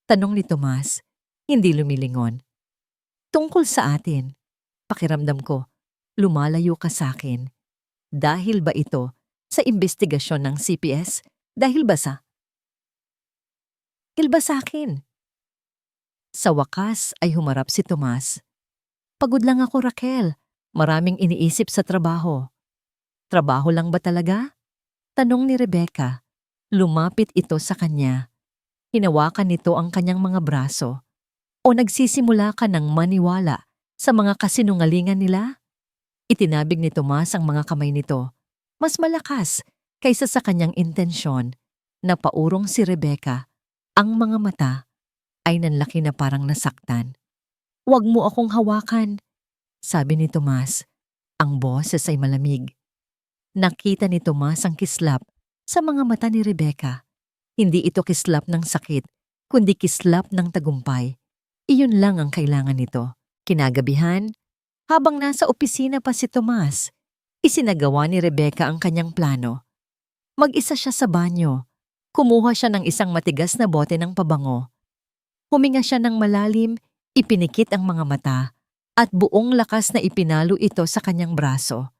tanong ni Tomas, hindi lumilingon. Tungkol sa atin. Pakiramdam ko, lumalayo ka sa akin. Dahil ba ito sa investigasyon ng CPS? Dahil ba sa akin? Sa wakas ay humarap si Tomas. Pagod lang ako, Raquel. Maraming iniisip sa trabaho. Trabaho lang ba talaga? Tanong ni Rebecca. Lumapit ito sa kanya. Hinawakan nito ang kanyang mga braso. O nagsisimula ka ng maniwala sa mga kasinungalingan nila? Itinabig ni Tomas ang mga kamay nito. Mas malakas kaysa sa kanyang intensyon. Napaurong si Rebecca. Ang mga mata ay nanlaki na parang nasaktan. Huwag mo akong hawakan, sabi ni Tomas. Ang boses ay malamig. Nakita ni Tomas ang kislap sa mga mata ni Rebecca. Hindi ito kislap ng sakit, kundi kislap ng tagumpay. Iyon lang ang kailangan nito. Kinagabihan, habang nasa opisina pa si Tomas, isinagawa ni Rebecca ang kanyang plano. Mag-isa siya sa banyo. Kumuha siya ng isang matigas na bote ng pabango. Huminga siya ng malalim, ipinikit ang mga mata, at buong lakas na ipinalo ito sa kanyang braso.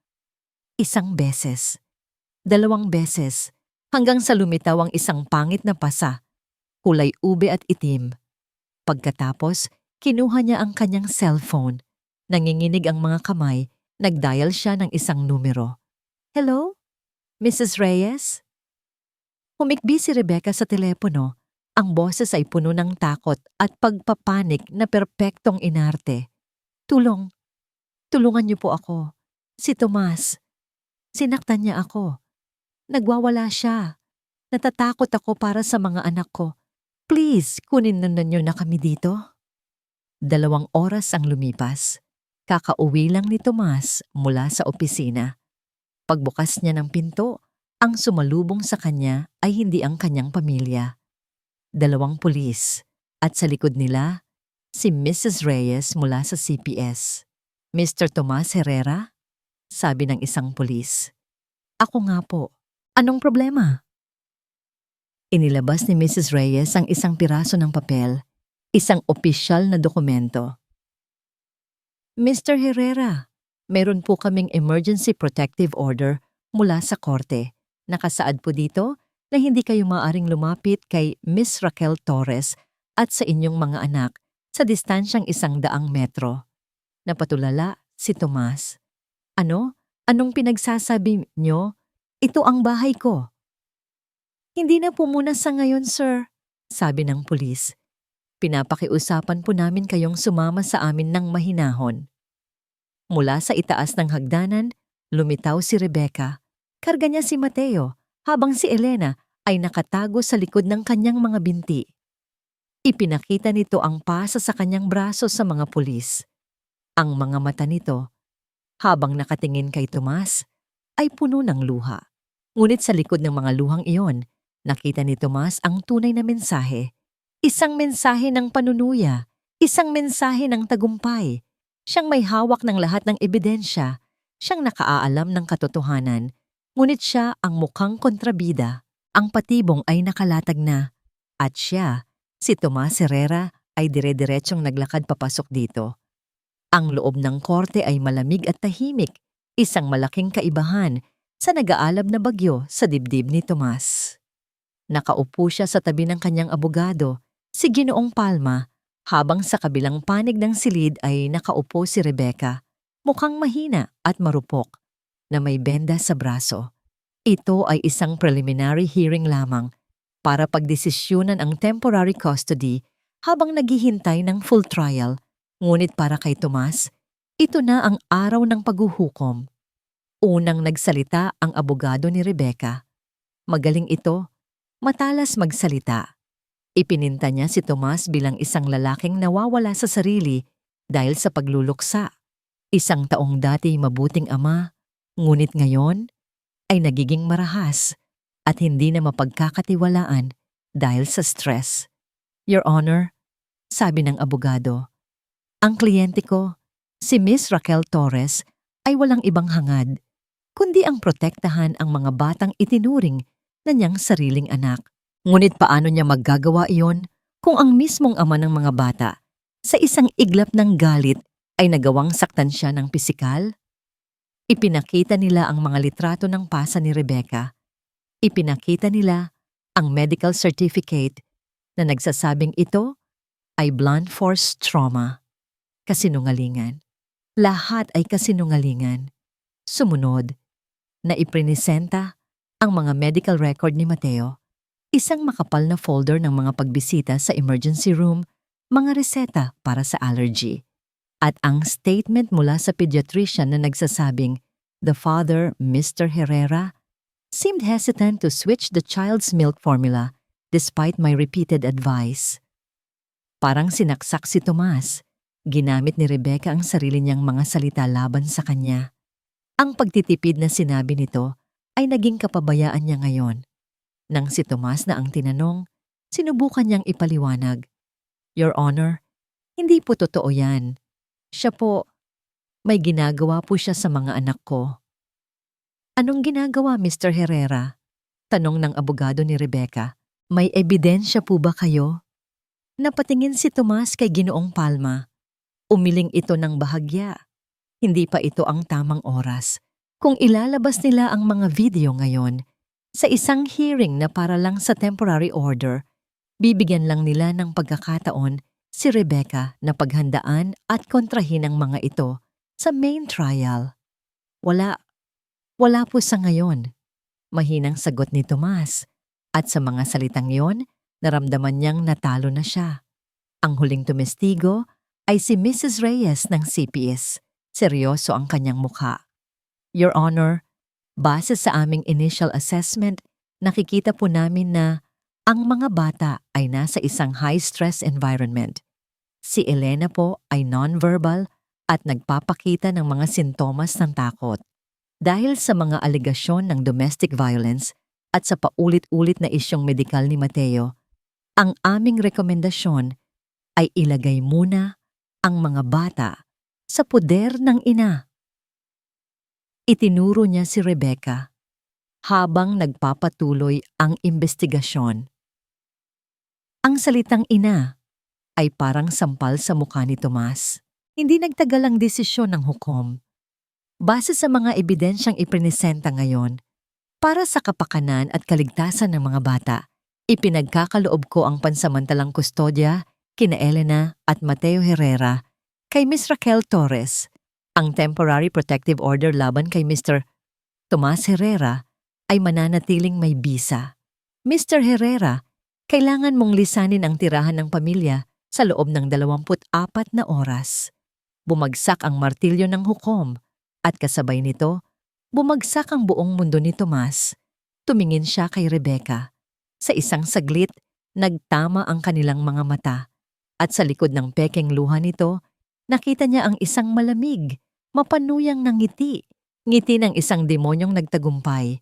1 beses, 2 beses, hanggang sa lumitaw ang isang pangit na pasa, kulay ube at itim. Pagkatapos, kinuha niya ang kanyang cellphone. Nanginginig ang mga kamay, nagdial siya ng isang numero. Hello? Mrs. Reyes? Humikbi si Rebecca sa telepono. Ang boses ay puno ng takot at pagpapanik na perpektong inarte. Tulong. Tulungan niyo po ako. Si Tomas. Sinaktan niya ako. Nagwawala siya. Natatakot ako para sa mga anak ko. Please, kunin na niyo na kami dito. 2 oras ang lumipas. Kakauwi lang ni Tomas mula sa opisina. Pagbukas niya ng pinto, ang sumalubong sa kanya ay hindi ang kanyang pamilya. 2 pulis, at sa likod nila, si Mrs. Reyes mula sa CPS. Mr. Tomas Herrera? Sabi ng isang pulis. Ako nga po. Anong problema? Inilabas ni Mrs. Reyes ang isang piraso ng papel, isang opisyal na dokumento. Mr. Herrera, meron po kaming emergency protective order mula sa korte. Nakasaad po dito na hindi kayo maaaring lumapit kay Miss Raquel Torres at sa inyong mga anak sa distansyang 100 metro. Napatulala si Tomas. Ano? Anong pinagsasabi nyo? Ito ang bahay ko. Hindi na po muna sa ngayon, sir, sabi ng pulis. Pinapakiusapan po namin kayong sumama sa amin ng mahinahon. Mula sa itaas ng hagdanan, lumitaw si Rebecca. Karga niya si Mateo, habang si Elena ay nakatago sa likod ng kanyang mga binti. Ipinakita nito ang pasa sa kanyang braso sa mga pulis. Ang mga mata nito, habang nakatingin kay Tomas, ay puno ng luha. Ngunit sa likod ng mga luhang iyon, nakita ni Tomas ang tunay na mensahe. Isang mensahe ng panunuya, isang mensahe ng tagumpay. Siyang may hawak ng lahat ng ebidensya, siyang nakaaalam ng katotohanan, ngunit siya ang mukhang kontrabida. Ang patibong ay nakalatag na, at siya, si Tomas Herrera, ay dire-diretsyong naglakad papasok dito. Ang loob ng korte ay malamig at tahimik, isang malaking kaibahan sa nag-aalab na bagyo sa dibdib ni Tomas. Nakaupo siya sa tabi ng kanyang abogado, si Ginoong Palma, habang sa kabilang panig ng silid ay nakaupo si Rebecca, mukhang mahina at marupok, na may benda sa braso. Ito ay isang preliminary hearing lamang para pagdesisyonan ang temporary custody habang naghihintay ng full trial. Ngunit para kay Tomas, ito na ang araw ng paghuhukom. Unang nagsalita ang abogado ni Rebecca. Magaling ito, matalas magsalita. Ipininta niya si Tomas bilang isang lalaking nawawala sa sarili dahil sa pagluluksa. Isang taong dati mabuting ama, ngunit ngayon ay nagiging marahas at hindi na mapagkakatiwalaan dahil sa stress. Your Honor, sabi ng abogado, ang kliyente ko, si Miss Raquel Torres, ay walang ibang hangad, kundi ang protektahan ang mga batang itinuring na niyang sariling anak. Ngunit paano niya maggagawa iyon kung ang mismong ama ng mga bata Sa isang iglap ng galit ay nagawang saktan siya ng pisikal? Ipinakita nila ang mga litrato ng pasa ni Rebecca. Ipinakita nila ang medical certificate na nagsasabing ito ay blunt force trauma. Kasinungalingan. Lahat ay kasinungalingan. Sumunod, na iprinisenta ang mga medical record ni Mateo, isang makapal na folder ng mga pagbisita sa emergency room, mga reseta para sa allergy, at ang statement mula sa pediatrician na nagsasabing the father, Mr. Herrera, seemed hesitant to switch the child's milk formula despite my repeated advice. Parang sinaksak si Tomas. Ginamit ni Rebecca ang sarili niyang mga salita laban sa kanya. Ang pagtitipid na sinabi nito ay naging kapabayaan niya ngayon. Nang si Tomas na ang tinanong, sinubukan niyang ipaliwanag. Your Honor, hindi po totoo yan. Siya po, may ginagawa po siya sa mga anak ko. Anong ginagawa, Mr. Herrera? Tanong ng abogado ni Rebecca. May ebidensya po ba kayo? Napatingin si Tomas kay Ginoong Palma. Umiling ito ng bahagya. Hindi pa ito ang tamang oras. Kung ilalabas nila ang mga video ngayon, sa isang hearing na para lang sa temporary order, bibigyan lang nila ng pagkakataon si Rebecca na paghandaan at kontrahin ang mga ito sa main trial. Wala po sa ngayon. Mahinang sagot ni Tomas. At sa mga salitang yon, naramdaman niyang natalo na siya. Ang huling tumestigo ay si Mrs. Reyes ng CPS. Seryoso ang kanyang mukha. Your Honor, base sa aming initial assessment, nakikita po namin na ang mga bata ay nasa isang high-stress environment. Si Elena po ay non-verbal at nagpapakita ng mga sintomas ng takot. Dahil sa mga alegasyon ng domestic violence at sa paulit-ulit na isyong medikal ni Mateo, ang aming rekomendasyon ay ilagay muna ang mga bata sa poder ng ina. Itinuro niya si Rebecca habang nagpapatuloy ang investigasyon. Ang salitang ina ay parang sampal sa mukha ni Tomas. Hindi nagtagal ang desisyon ng hukom. Base sa mga ebidensyang iprinisenta ngayon, para sa kapakanan at kaligtasan ng mga bata, ipinagkakaloob ko ang pansamantalang kustodya kina Elena at Mateo Herrera kay Miss Raquel Torres. Ang temporary protective order laban kay Mr. Tomas Herrera ay mananatiling may bisa. Mr. Herrera, kailangan mong lisanin ang tirahan ng pamilya sa loob ng 24 na oras. Bumagsak ang martilyo ng hukom at kasabay nito, bumagsak ang buong mundo ni Tomas. Tumingin siya kay Rebecca. Sa isang saglit, nagtama ang kanilang mga mata. At sa likod ng pekeng luha nito, nakita niya ang isang malamig, mapanuyang na ngiti. Ngiti ng isang demonyong nagtagumpay.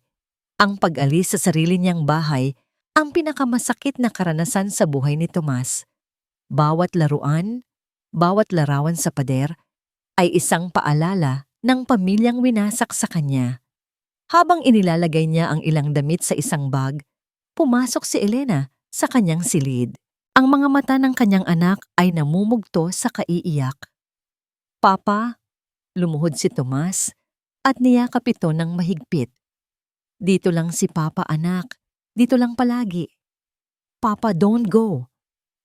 Ang pag-alis sa sarili niyang bahay, ang pinakamasakit na karanasan sa buhay ni Tomas. Bawat laruan, bawat larawan sa pader, ay isang paalala ng pamilyang winasak sa kanya. Habang inilalagay niya ang ilang damit sa isang bag, pumasok si Elena sa kanyang silid. Ang mga mata ng kanyang anak ay namumugto sa kaiiyak. Papa, lumuhod si Tomas at niyakap ito ng mahigpit. Dito lang si Papa, anak. Dito lang palagi. Papa, don't go.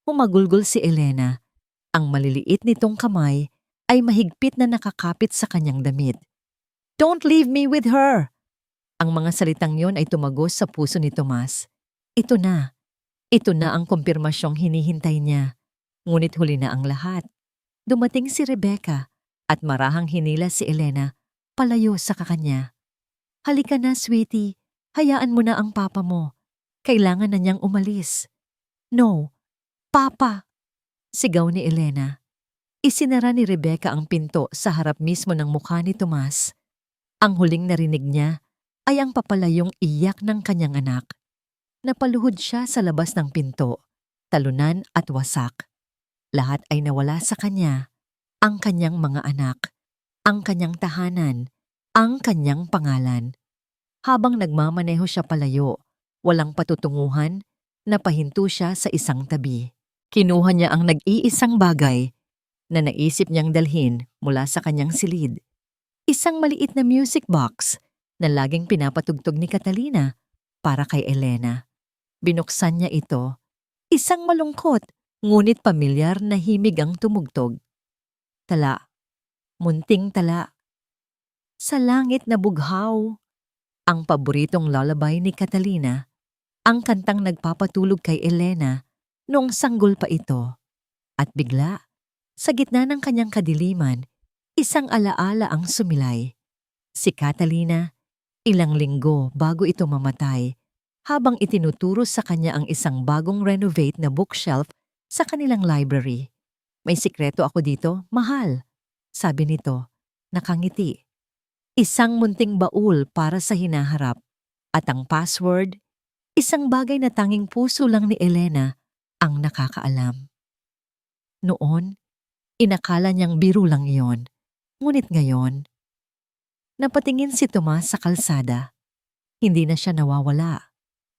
Humagulgol si Elena. Ang maliliit nitong kamay ay mahigpit na nakakapit sa kanyang damit. Don't leave me with her! Ang mga salitang yon ay tumagos sa puso ni Tomas. Ito na. Ito na ang kumpirmasyong hinihintay niya. Ngunit huli na ang lahat. Dumating si Rebecca at marahang hinila si Elena palayo sa kakanya. Halika na, sweetie. Hayaan mo na ang papa mo. Kailangan na niyang umalis. No, Papa! Sigaw ni Elena. Isinara ni Rebecca ang pinto sa harap mismo ng mukha ni Tomas. Ang huling narinig niya ay ang papalayong iyak ng kanyang anak. Napaluhod siya sa labas ng pinto, talunan at wasak. Lahat ay nawala sa kanya, ang kanyang mga anak, ang kanyang tahanan, ang kanyang pangalan. Habang nagmamaneho siya palayo, walang patutunguhan, napahinto siya sa isang tabi. Kinuha niya ang nag-iisang bagay na naisip niyang dalhin mula sa kanyang silid. Isang maliit na music box na laging pinapatugtog ni Catalina para kay Elena. Binuksan niya ito. Isang malungkot, ngunit pamilyar na himig ang tumugtog. Tala. Munting tala. Sa langit na bughaw. Ang paboritong lullaby ni Catalina, ang kantang nagpapatulog kay Elena noong sanggol pa ito. At bigla, sa gitna ng kanyang kadiliman, isang alaala ang sumilay. Si Catalina, ilang linggo bago ito mamatay, habang itinuturo sa kanya ang isang bagong renovate na bookshelf sa kanilang library. May sikreto ako dito, mahal, sabi nito, nakangiti. Isang munting baul para sa hinaharap. At ang password, isang bagay na tanging puso lang ni Elena ang nakakaalam. Noon, inakala niyang biro lang iyon. Ngunit ngayon, napatingin si Tomas sa kalsada. Hindi na siya nawawala.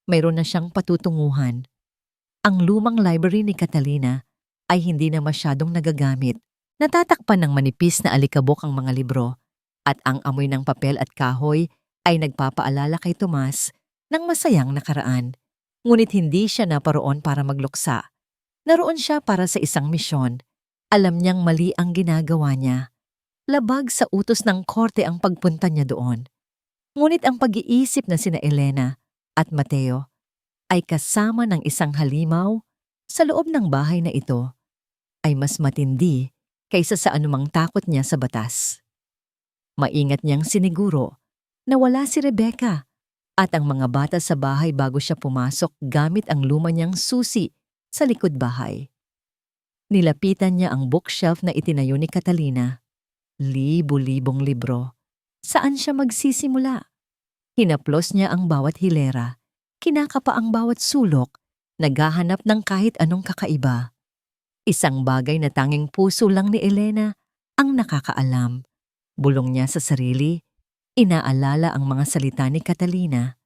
Mayroon na siyang patutunguhan. Ang lumang library ni Catalina ay hindi na masyadong nagagamit. Natatakpan ng manipis na alikabok ang mga libro. At ang amoy ng papel at kahoy ay nagpapaalala kay Tomas ng masayang nakaraan. Ngunit hindi siya naparoon para magluksa. Naroon siya para sa isang misyon. Alam niyang mali ang ginagawa niya. Labag sa utos ng korte ang pagpunta niya doon. Ngunit ang pag-iisip na sina Elena at Mateo ay kasama ng isang halimaw sa loob ng bahay na ito ay mas matindi kaysa sa anumang takot niya sa batas. Maingat niyang siniguro na wala si Rebecca at ang mga bata sa bahay bago siya pumasok gamit ang luma niyang susi sa likod bahay. Nilapitan niya ang bookshelf na itinayo ni Catalina. Libo-libong libro. Saan siya magsisimula? Hinaplos niya ang bawat hilera, kinakapa ang bawat sulok, naghahanap ng kahit anong kakaiba. Isang bagay na tanging puso lang ni Elena ang nakakaalam. Bulong niya sa sarili, inaalala ang mga salita ni Catalina.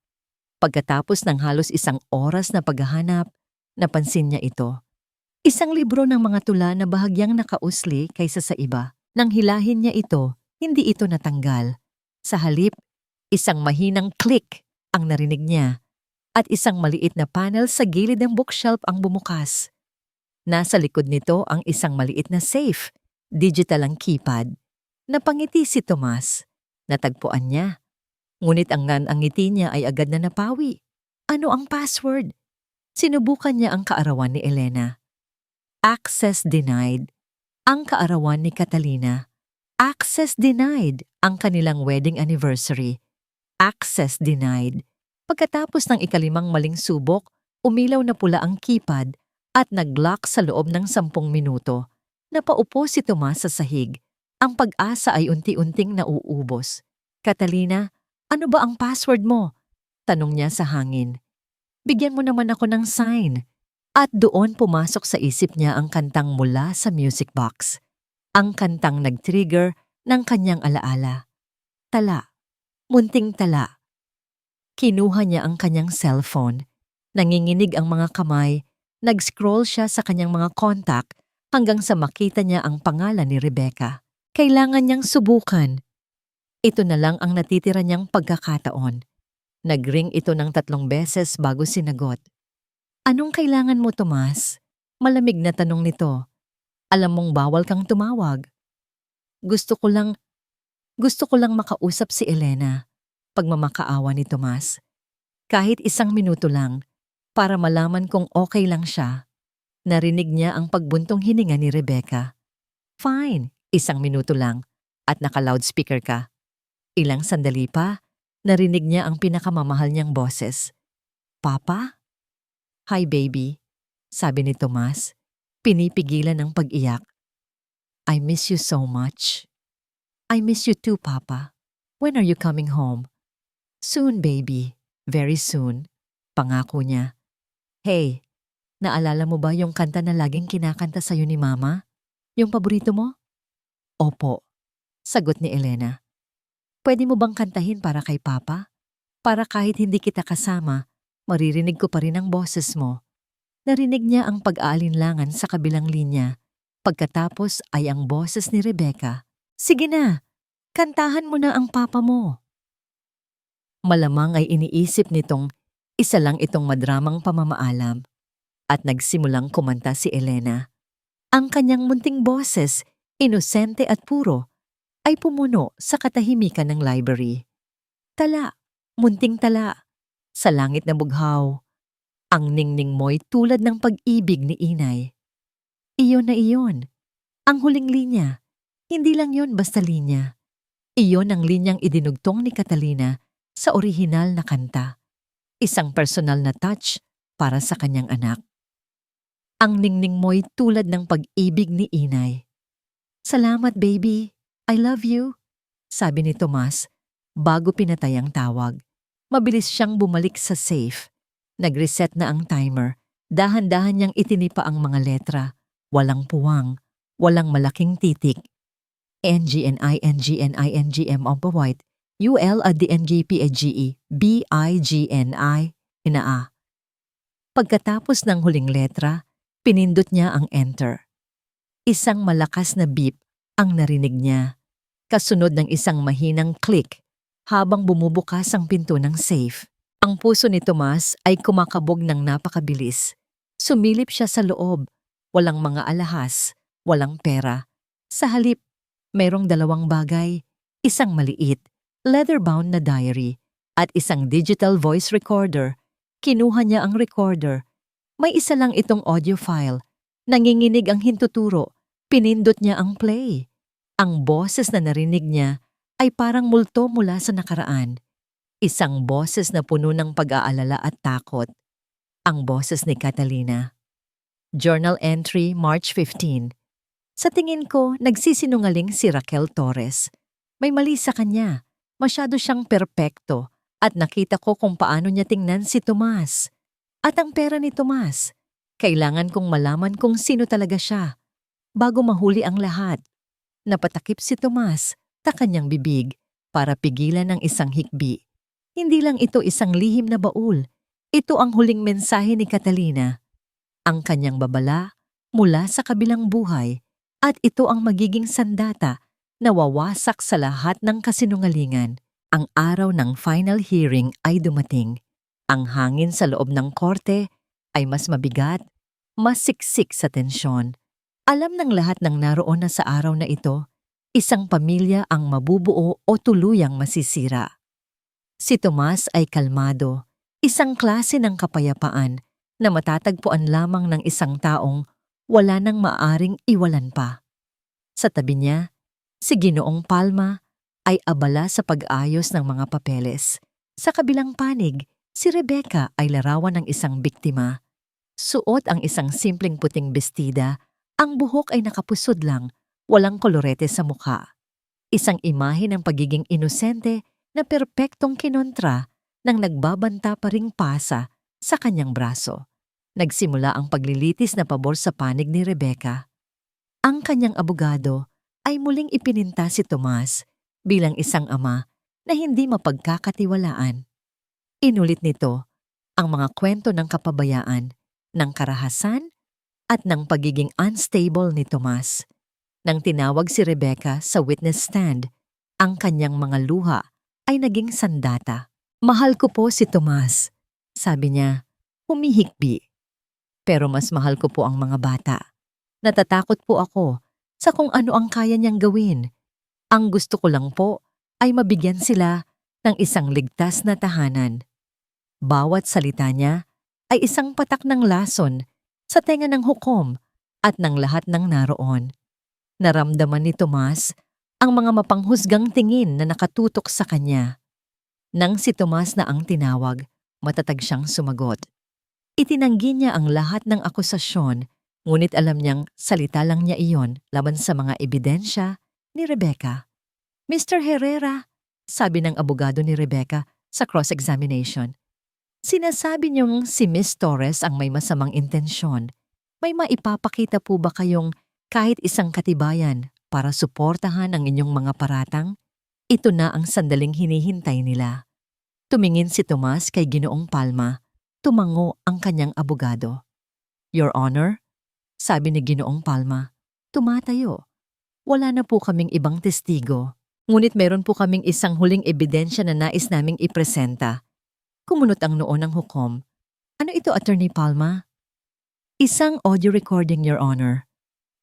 Pagkatapos ng halos isang oras na paghahanap, napansin niya ito. Isang libro ng mga tula na bahagyang nakausli kaysa sa iba. Nang hilahin niya ito, hindi ito natanggal. Sa halip, isang mahinang click ang narinig niya at isang maliit na panel sa gilid ng bookshelf ang bumukas. Nasa likod nito ang isang maliit na safe, digital ang keypad. Napangiti si Tomas. Natagpuan niya. Ngunit ang ngiti niya ay agad na napawi. Ano ang password? Sinubukan niya ang kaarawan ni Elena. Access denied. Ang kaarawan ni Catalina. Access denied. Ang kanilang wedding anniversary. Access denied. Pagkatapos ng ikalimang maling subok, umilaw na pula ang keypad at nag-lock sa loob ng 10 minuto. Napaupo si Tomas sa sahig. Ang pag-asa ay unti-unting nauubos. Catalina, ano ba ang password mo? Tanong niya sa hangin. Bigyan mo naman ako ng sign. At doon pumasok sa isip niya ang kantang mula sa music box. Ang kantang nag-trigger ng kanyang alaala. Tala. Munting tala. Kinuha niya ang kanyang cellphone. Nanginginig ang mga kamay. Nag-scroll siya sa kanyang mga contact hanggang sa makita niya ang pangalan ni Rebecca. Kailangan niyang subukan. Ito na lang ang natitira niyang pagkakataon. Nag-ring ito ng 3 beses bago sinagot. Anong kailangan mo, Tomas? Malamig na tanong nito. Alam mong bawal kang tumawag. Gusto ko lang makausap si Elena. Pagmamakaawa ni Tomas. Kahit 1 minuto lang, para malaman kung okay lang siya. Narinig niya ang pagbuntong hininga ni Rebecca. Fine. 1 minuto lang at naka-loudspeaker ka. Ilang sandali pa, narinig niya ang pinakamamahal niyang boses. Papa? Hi baby, sabi ni Tomas, pinipigilan ng pag-iyak. I miss you so much. I miss you too, Papa. When are you coming home? Soon, baby. Very soon. Pangako niya. Hey, naalala mo ba yung kanta na laging kinakanta sa'yo ni Mama? Yung paborito mo? Opo, sagot ni Elena. Pwede mo bang kantahin para kay Papa? Para kahit hindi kita kasama, maririnig ko pa rin ang boses mo. Narinig niya ang pag-aalinlangan sa kabilang linya. Pagkatapos ay ang boses ni Rebecca, "Sige na, kantahan mo na ang papa mo." Malamang ay iniisip nitong isa lang itong madramang pamamaalam at nagsimulang kumanta si Elena. Ang kanyang munting boses, inosente at puro, ay pumuno sa katahimikan ng library. Tala, munting tala, sa langit na bughaw. Ang ningning mo'y tulad ng pag-ibig ni inay. Iyon na iyon. Ang huling linya. Hindi lang yon basta linya. Iyon ang linyang idinugtong ni Catalina sa orihinal na kanta. Isang personal na touch para sa kanyang anak. Ang ningning mo'y tulad ng pag-ibig ni inay. "Salamat, baby. I love you," sabi ni Tomas bago pinatay ang tawag. Mabilis siyang bumalik sa safe. Nag-reset na ang timer. Dahan-dahan niyang itinipa ang mga letra. Walang puwang, walang malaking titik. NGNI of the white, UL at DNGPGE, BIGNI, inaa. Pagkatapos ng huling letra, pinindot niya ang enter. Isang malakas na beep ang narinig niya, kasunod ng isang mahinang click habang bumubukas ang pinto ng safe. Ang puso ni Tomas ay kumakabog ng napakabilis. Sumilip siya sa loob. Walang mga alahas, walang pera. Sa halip, mayroong dalawang bagay, isang maliit, leather-bound na diary, at isang digital voice recorder. Kinuha niya ang recorder. May isa lang itong audio file. Nanginginig ang hintuturo. Pinindot niya ang play. Ang boses na narinig niya ay parang multo mula sa nakaraan. Isang boses na puno ng pag-aalala at takot. Ang boses ni Catalina. Journal entry, March 15. Sa tingin ko, nagsisinungaling si Raquel Torres. May mali sa kanya. Masyado siyang perpekto at nakita ko kung paano niya tingnan si Tomas. At ang pera ni Tomas. Kailangan kong malaman kung sino talaga siya. Bago mahuli ang lahat. Napatakip si Tomas sa kanyang bibig para pigilan ang isang hikbi. Hindi lang ito isang lihim na baul. Ito ang huling mensahe ni Catalina. Ang kanyang babala mula sa kabilang buhay at ito ang magiging sandata na wawasak sa lahat ng kasinungalingan. Ang araw ng final hearing ay dumating. Ang hangin sa loob ng korte ay mas mabigat, mas siksik sa tensyon. Alam ng lahat ng naroon na sa araw na ito, isang pamilya ang mabubuo o tuluyang masisira. Si Tomas ay kalmado, isang klase ng kapayapaan na matatagpuan lamang ng isang taong wala nang maaring iwalan pa. Sa tabi niya, si Ginoong Palma ay abala sa pag-ayos ng mga papeles. Sa kabilang panig, si Rebecca ay larawan ng isang biktima. Suot ang isang simpleng puting bestida, ang buhok ay nakapusod lang, walang kolorete sa mukha. Isang imahe ng pagiging inosente na perpektong kinontra ng nagbabanta pa ring pasa sa kanyang braso. Nagsimula ang paglilitis na pabor sa panig ni Rebecca. Ang kanyang abogado ay muling ipininta si Tomas bilang isang ama na hindi mapagkakatiwalaan. Inulit nito ang mga kwento ng kapabayaan, ng karahasan, at ng pagiging unstable ni Tomas. Nang tinawag si Rebecca sa witness stand, ang kanyang mga luha ay naging sandata. "Mahal ko po si Tomas," sabi niya, humihikbi. "Pero mas mahal ko po ang mga bata. Natatakot po ako sa kung ano ang kaya niyang gawin. Ang gusto ko lang po ay mabigyan sila ng isang ligtas na tahanan." Bawat salita niya ay isang patak ng lason sa tenga ng hukom at ng lahat ng naroon. Naramdaman ni Tomas ang mga mapanghusgang tingin na nakatutok sa kanya. Nang si Tomas na ang tinawag, matatag siyang sumagot. Itinanggi niya ang lahat ng akusasyon, ngunit alam niyang salita lang niya iyon laban sa mga ebidensya ni Rebecca. "Mr. Herrera," sabi ng abogado ni Rebecca sa cross-examination, "sinasabi niyong si Miss Torres ang may masamang intensyon. May maipapakita po ba kayong kahit isang katibayan para suportahan ang inyong mga paratang?" Ito na ang sandaling hinihintay nila. Tumingin si Tomas kay Ginoong Palma. Tumango ang kanyang abogado. "Your Honor," sabi ni Ginoong Palma, Tumatayo. Wala na po kaming ibang testigo. Ngunit meron po kaming isang huling ebidensya na nais naming ipresenta. Kumunot ang noo ng hukom. Ano ito, Attorney Palma? Isang audio recording, Your Honor.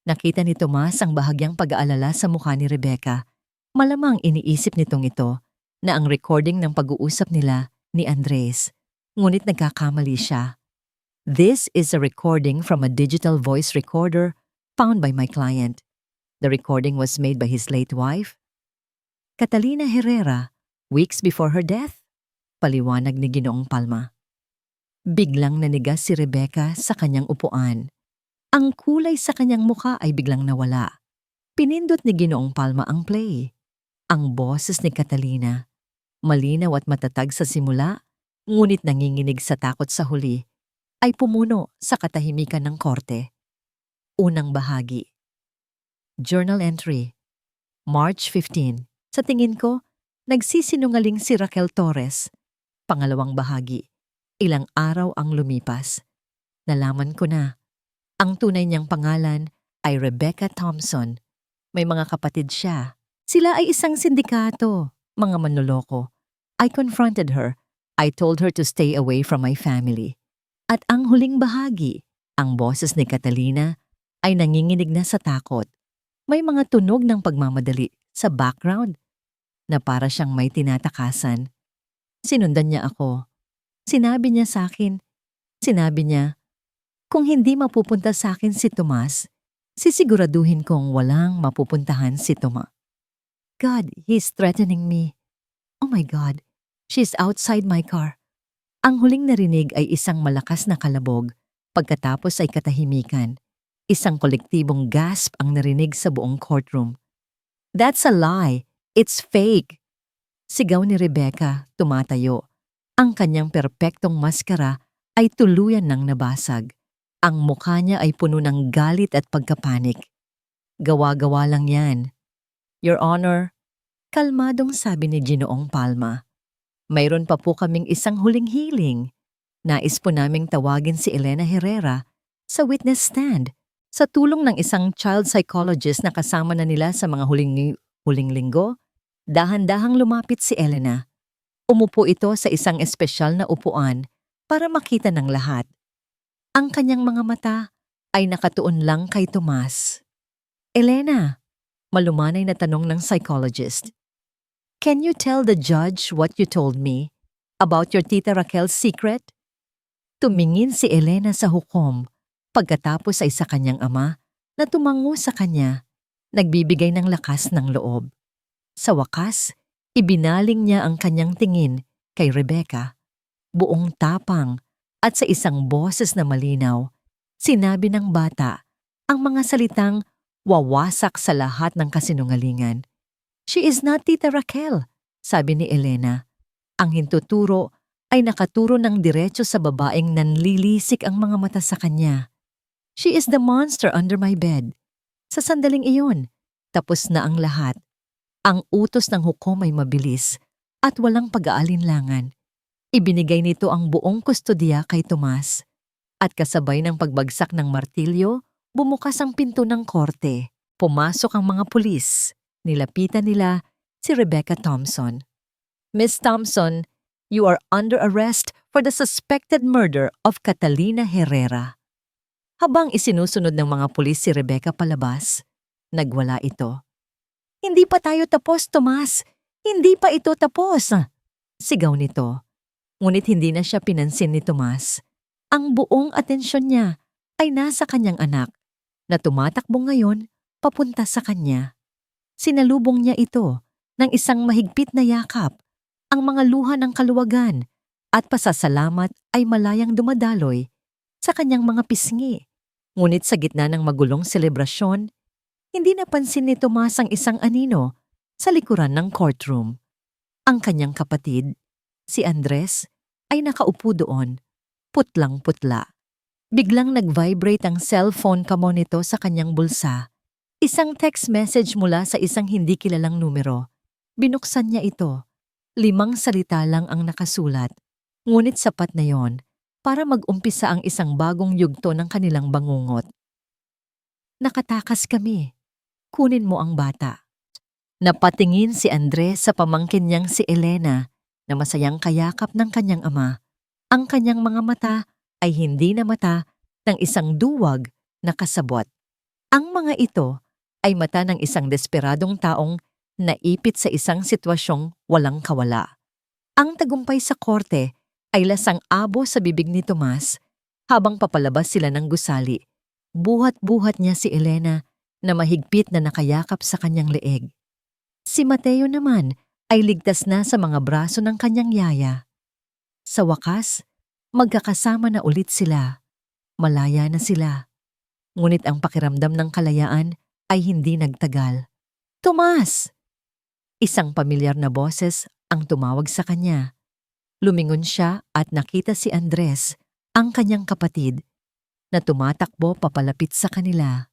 Nakita ni Tomas ang bahagyang pag-aalala sa mukha ni Rebecca. Malamang iniisip nitong ito na ang recording ng pag-uusap nila ni Andres. Ngunit nagkakamali siya. This is a recording from a digital voice recorder found by my client. The recording was made by his late wife, Catalina Herrera, weeks before her death. Paliwanag ni Ginoong Palma. Biglang nanigas si Rebecca sa kanyang upuan. Ang kulay sa kanyang mukha ay biglang nawala. Pinindot ni Ginoong Palma ang play. Ang boses ni Catalina, malinaw at matatag sa simula, ngunit nanginginig sa takot sa huli, ay pumuno sa katahimikan ng korte. Unang bahagi. Journal entry. March 15. Sa tingin ko, nagsisinungaling si Raquel Torres. Pangalawang bahagi. Ilang araw ang lumipas. Nalaman ko na. Ang tunay niyang pangalan ay Rebecca Thompson. May mga kapatid siya. Sila ay isang sindikato, mga manloloko. I confronted her. I told her to stay away from my family. At ang huling bahagi, ang boses ni Catalina ay nanginginig na sa takot. May mga tunog ng pagmamadali sa background na para siyang may tinatakasan. Sinundan niya ako. Sinabi niya sa akin, kung hindi mapupunta sa akin si Tomas, sisiguraduhin kong walang mapupuntahan si Tomas. God, he's threatening me. Oh my God, she's outside my car. Ang huling narinig ay isang malakas na kalabog, pagkatapos ay katahimikan. Isang kolektibong gasp ang narinig sa buong courtroom. That's a lie. It's fake. Sigaw ni Rebecca, tumatayo. Ang kanyang perpektong maskara ay tuluyan ng nabasag. Ang mukha niya ay puno ng galit at pagkapanik. Gawa-gawa lang yan. Your Honor, kalmadong sabi ni Ginoong Palma. Mayroon pa po kaming isang huling hiling. Nais po naming tawagin si Elena Herrera sa witness stand sa tulong ng isang child psychologist na kasama na nila sa mga huling linggo. Dahan-dahang lumapit si Elena. Umupo ito sa isang espesyal na upuan para makita ng lahat. Ang kanyang mga mata ay nakatuon lang kay Tomas. Elena, malumanay na tanong ng psychologist. Can you tell the judge what you told me about your Tita Raquel's secret? Tumingin si Elena sa hukom, pagkatapos ay sa kanyang ama na tumango sa kanya, nagbibigay ng lakas ng loob. Sa wakas, ibinaling niya ang kanyang tingin kay Rebecca. Buong tapang at sa isang boses na malinaw, sinabi ng bata ang mga salitang wawasak sa lahat ng kasinungalingan. She is not Tita Raquel, sabi ni Elena. Ang hintuturo ay nakaturo ng diretso sa babaeng nanlilisik ang mga mata sa kanya. She is the monster under my bed. Sa sandaling iyon, tapos na ang lahat. Ang utos ng hukom ay mabilis at walang pag-aalinlangan. Ibinigay nito ang buong kustodiya kay Tomas. At kasabay ng pagbagsak ng martilyo, bumukas ang pinto ng korte. Pumasok ang mga pulis. Nilapitan nila si Rebecca Thompson. Miss Thompson, you are under arrest for the suspected murder of Catalina Herrera. Habang isinusunod ng mga pulis si Rebecca palabas, nagwala ito. Hindi pa tayo tapos, Tomas. Hindi pa ito tapos. Sigaw nito. Ngunit hindi na siya pinansin ni Tomas. Ang buong atensyon niya ay nasa kanyang anak na tumatakbo ngayon papunta sa kanya. Sinalubong niya ito ng isang mahigpit na yakap. Ang mga luha ng kaluwagan at pasasalamat ay malayang dumadaloy sa kanyang mga pisngi. Ngunit sa gitna ng magulong selebrasyon, hindi napansin ni Tomas ang isang anino sa likuran ng courtroom. Ang kanyang kapatid, si Andres, ay nakaupo doon, putlang-putla. Biglang nag-vibrate ang cellphone kamo nito sa kanyang bulsa. Isang text message mula sa isang hindi kilalang numero. Binuksan niya ito. 5 salita lang ang nakasulat. Ngunit sapat na yon para mag-umpisa ang isang bagong yugto ng kanilang bangungot. Nakatakas kami. Kunin mo ang bata. Napatingin si Andres sa pamangkin niyang si Elena na masayang kayakap ng kanyang ama. Ang kanyang mga mata ay hindi na mata ng isang duwag na kasabot. Ang mga ito ay mata ng isang desperadong taong naipit sa isang sitwasyong walang kawala. Ang tagumpay sa korte ay lasang abo sa bibig ni Tomas habang papalabas sila ng gusali. Buhat-buhat niya si Elena na mahigpit na nakayakap sa kanyang leeg. Si Mateo naman ay ligtas na sa mga braso ng kanyang yaya. Sa wakas, magkakasama na ulit sila. Malaya na sila. Ngunit ang pakiramdam ng kalayaan ay hindi nagtagal. Tomas! Isang pamilyar na boses ang tumawag sa kanya. Lumingon siya at nakita si Andres, ang kanyang kapatid, na tumatakbo papalapit sa kanila.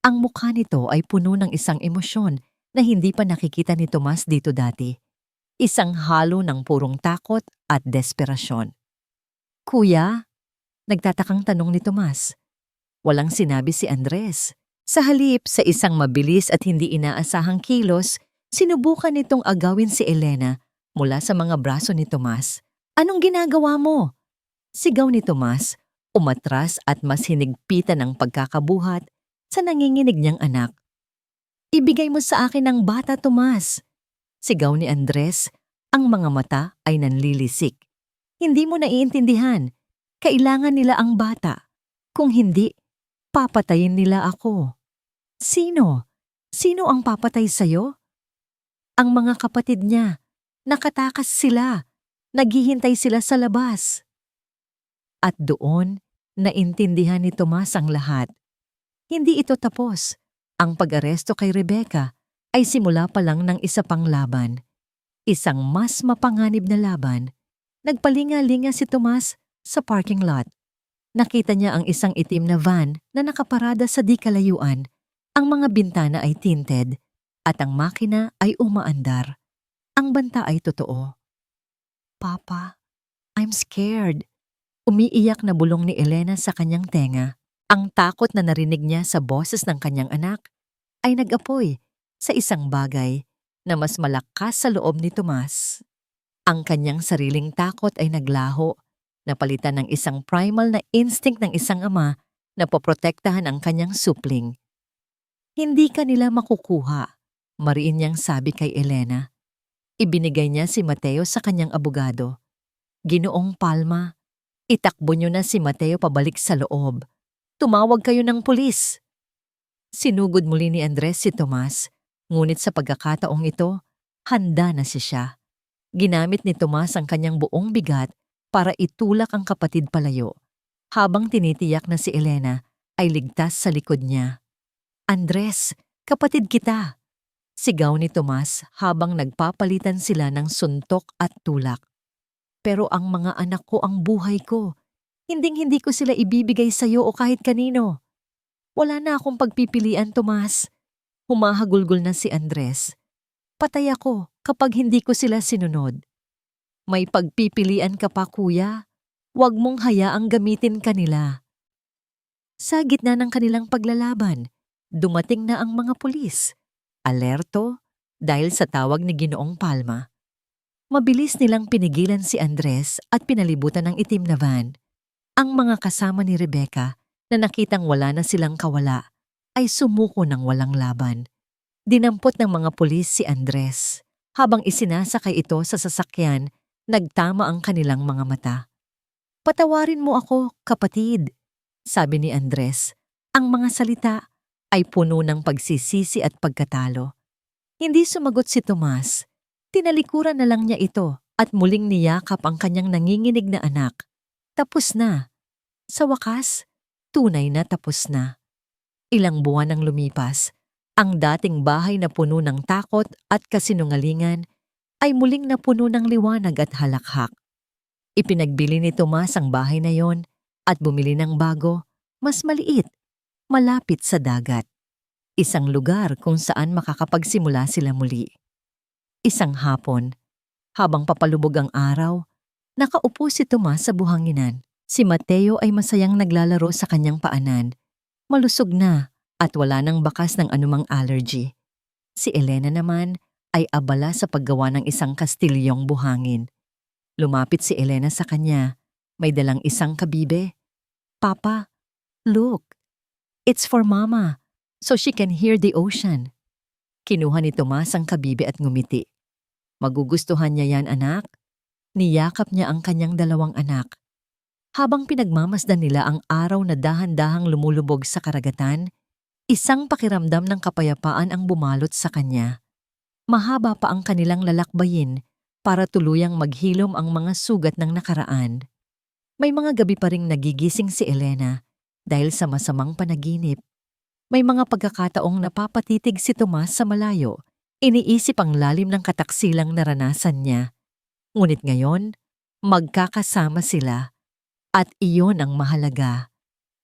Ang mukha nito ay puno ng isang emosyon na hindi pa nakikita ni Tomas dito dati. Isang halo ng purong takot at desperasyon. Kuya? Nagtatakang tanong ni Tomas. Walang sinabi si Andres. Sa halip sa isang mabilis at hindi inaasahang kilos, sinubukan nitong agawin si Elena mula sa mga braso ni Tomas. Anong ginagawa mo? Sigaw ni Tomas, umatras at mas hinigpitan ang pagkakabuhat sa nanginginig niyang anak. Ibigay mo sa akin ang bata, Tomas. Sigaw ni Andres, ang mga mata ay nanlilisik. Hindi mo naiintindihan. Kailangan nila ang bata. Kung hindi, papatayin nila ako. Sino? Sino ang papatay sa'yo? Ang mga kapatid niya. Nakatakas sila. Naghihintay sila sa labas. At doon, naintindihan ni Tomas ang lahat. Hindi ito tapos. Ang pag-aresto kay Rebecca ay simula pa lang ng isa pang laban. Isang mas mapanganib na laban. Nagpalinga-linga si Tomas sa parking lot. Nakita niya ang isang itim na van na nakaparada sa di kalayuan. Ang mga bintana ay tinted at ang makina ay umaandar. Ang banta ay totoo. Papa, I'm scared. Umiiyak na bulong ni Elena sa kanyang tenga. Ang takot na narinig niya sa boses ng kanyang anak ay nag-apoy sa isang bagay na mas malakas sa loob ni Tomas. Ang kanyang sariling takot ay naglaho, napalitan ng isang primal na instinct ng isang ama na poprotektahan ang kanyang supling. Hindi ka nila makukuha, mariin niyang sabi kay Elena. Ibinigay niya si Mateo sa kanyang abogado. Ginoong Palma, itakbo niyo na si Mateo pabalik sa loob. Tumawag kayo ng pulis. Sinugod muli ni Andres si Tomas, ngunit sa pagkakataong ito, handa na siya. Ginamit ni Tomas ang kanyang buong bigat para itulak ang kapatid palayo, habang tinitiyak na si Elena ay ligtas sa likod niya. Andres, kapatid kita! Sigaw ni Tomas habang nagpapalitan sila ng suntok at tulak. Pero ang mga anak ko ang buhay ko. Hinding-hindi ko sila ibibigay sa'yo o kahit kanino. Wala na akong pagpipilian, Tomas. Humahagulgol na si Andres. Patay ako kapag hindi ko sila sinunod. May pagpipilian ka pa, kuya. Huwag mong hayaang gamitin kanila. Sa gitna ng kanilang paglalaban, dumating na ang mga pulis. Alerto dahil sa tawag ni Ginoong Palma. Mabilis nilang pinigilan si Andres at pinalibutan ng itim na van. Ang mga kasama ni Rebecca na nakitang wala na silang kawala ay sumuko ng walang laban. Dinampot ng mga pulis si Andres. Habang isinasakay ito sa sasakyan, nagtama ang kanilang mga mata. Patawarin mo ako, kapatid, sabi ni Andres. Ang mga salita ay puno ng pagsisisi at pagkatalo. Hindi sumagot si Tomas. Tinalikuran na lang niya ito at muling niyakap ang kanyang nanginginig na anak. Tapos na. Sa wakas, tunay na tapos na. Ilang buwan ang lumipas, ang dating bahay na puno ng takot at kasinungalingan ay muling napuno ng liwanag at halakhak. Ipinagbili ni Tomas ang bahay na yon at bumili ng bago, mas maliit, malapit sa dagat. Isang lugar kung saan makakapagsimula sila muli. Isang hapon, habang papalubog ang araw, nakaupo si Tomas sa buhanginan. Si Mateo ay masayang naglalaro sa kanyang paanan. Malusog na at wala nang bakas ng anumang allergy. Si Elena naman ay abala sa paggawa ng isang kastilyong buhangin. Lumapit si Elena sa kanya, may dalang isang kabibe. "Papa, look, it's for Mama, so she can hear the ocean." Kinuha ni Tomas ang kabibe at ngumiti. "Magugustuhan niya yan, anak." Niyakap niya ang kanyang dalawang anak. Habang pinagmamasdan nila ang araw na dahan-dahang lumulubog sa karagatan, isang pakiramdam ng kapayapaan ang bumalot sa kanya. Mahaba pa ang kanilang lalakbayin para tuluyang maghilom ang mga sugat ng nakaraan. May mga gabi pa ring nagigising si Elena dahil sa masamang panaginip. May mga pagkakataong napapatitig si Tomas sa malayo, iniisip ang lalim ng kataksilang naranasan niya. Ngunit ngayon, magkakasama sila. At iyon ang mahalaga.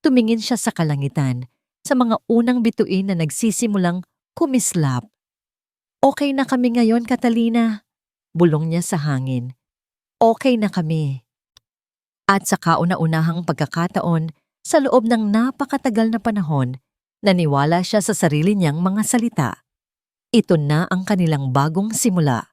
Tumingin siya sa kalangitan, sa mga unang bituin na nagsisimulang kumislap. "Okay na kami ngayon, Catalina," bulong niya sa hangin. "Okay na kami." At sa kauna-unahang pagkakataon, sa loob ng napakatagal na panahon, naniwala siya sa sarili niyang mga salita. Ito na ang kanilang bagong simula.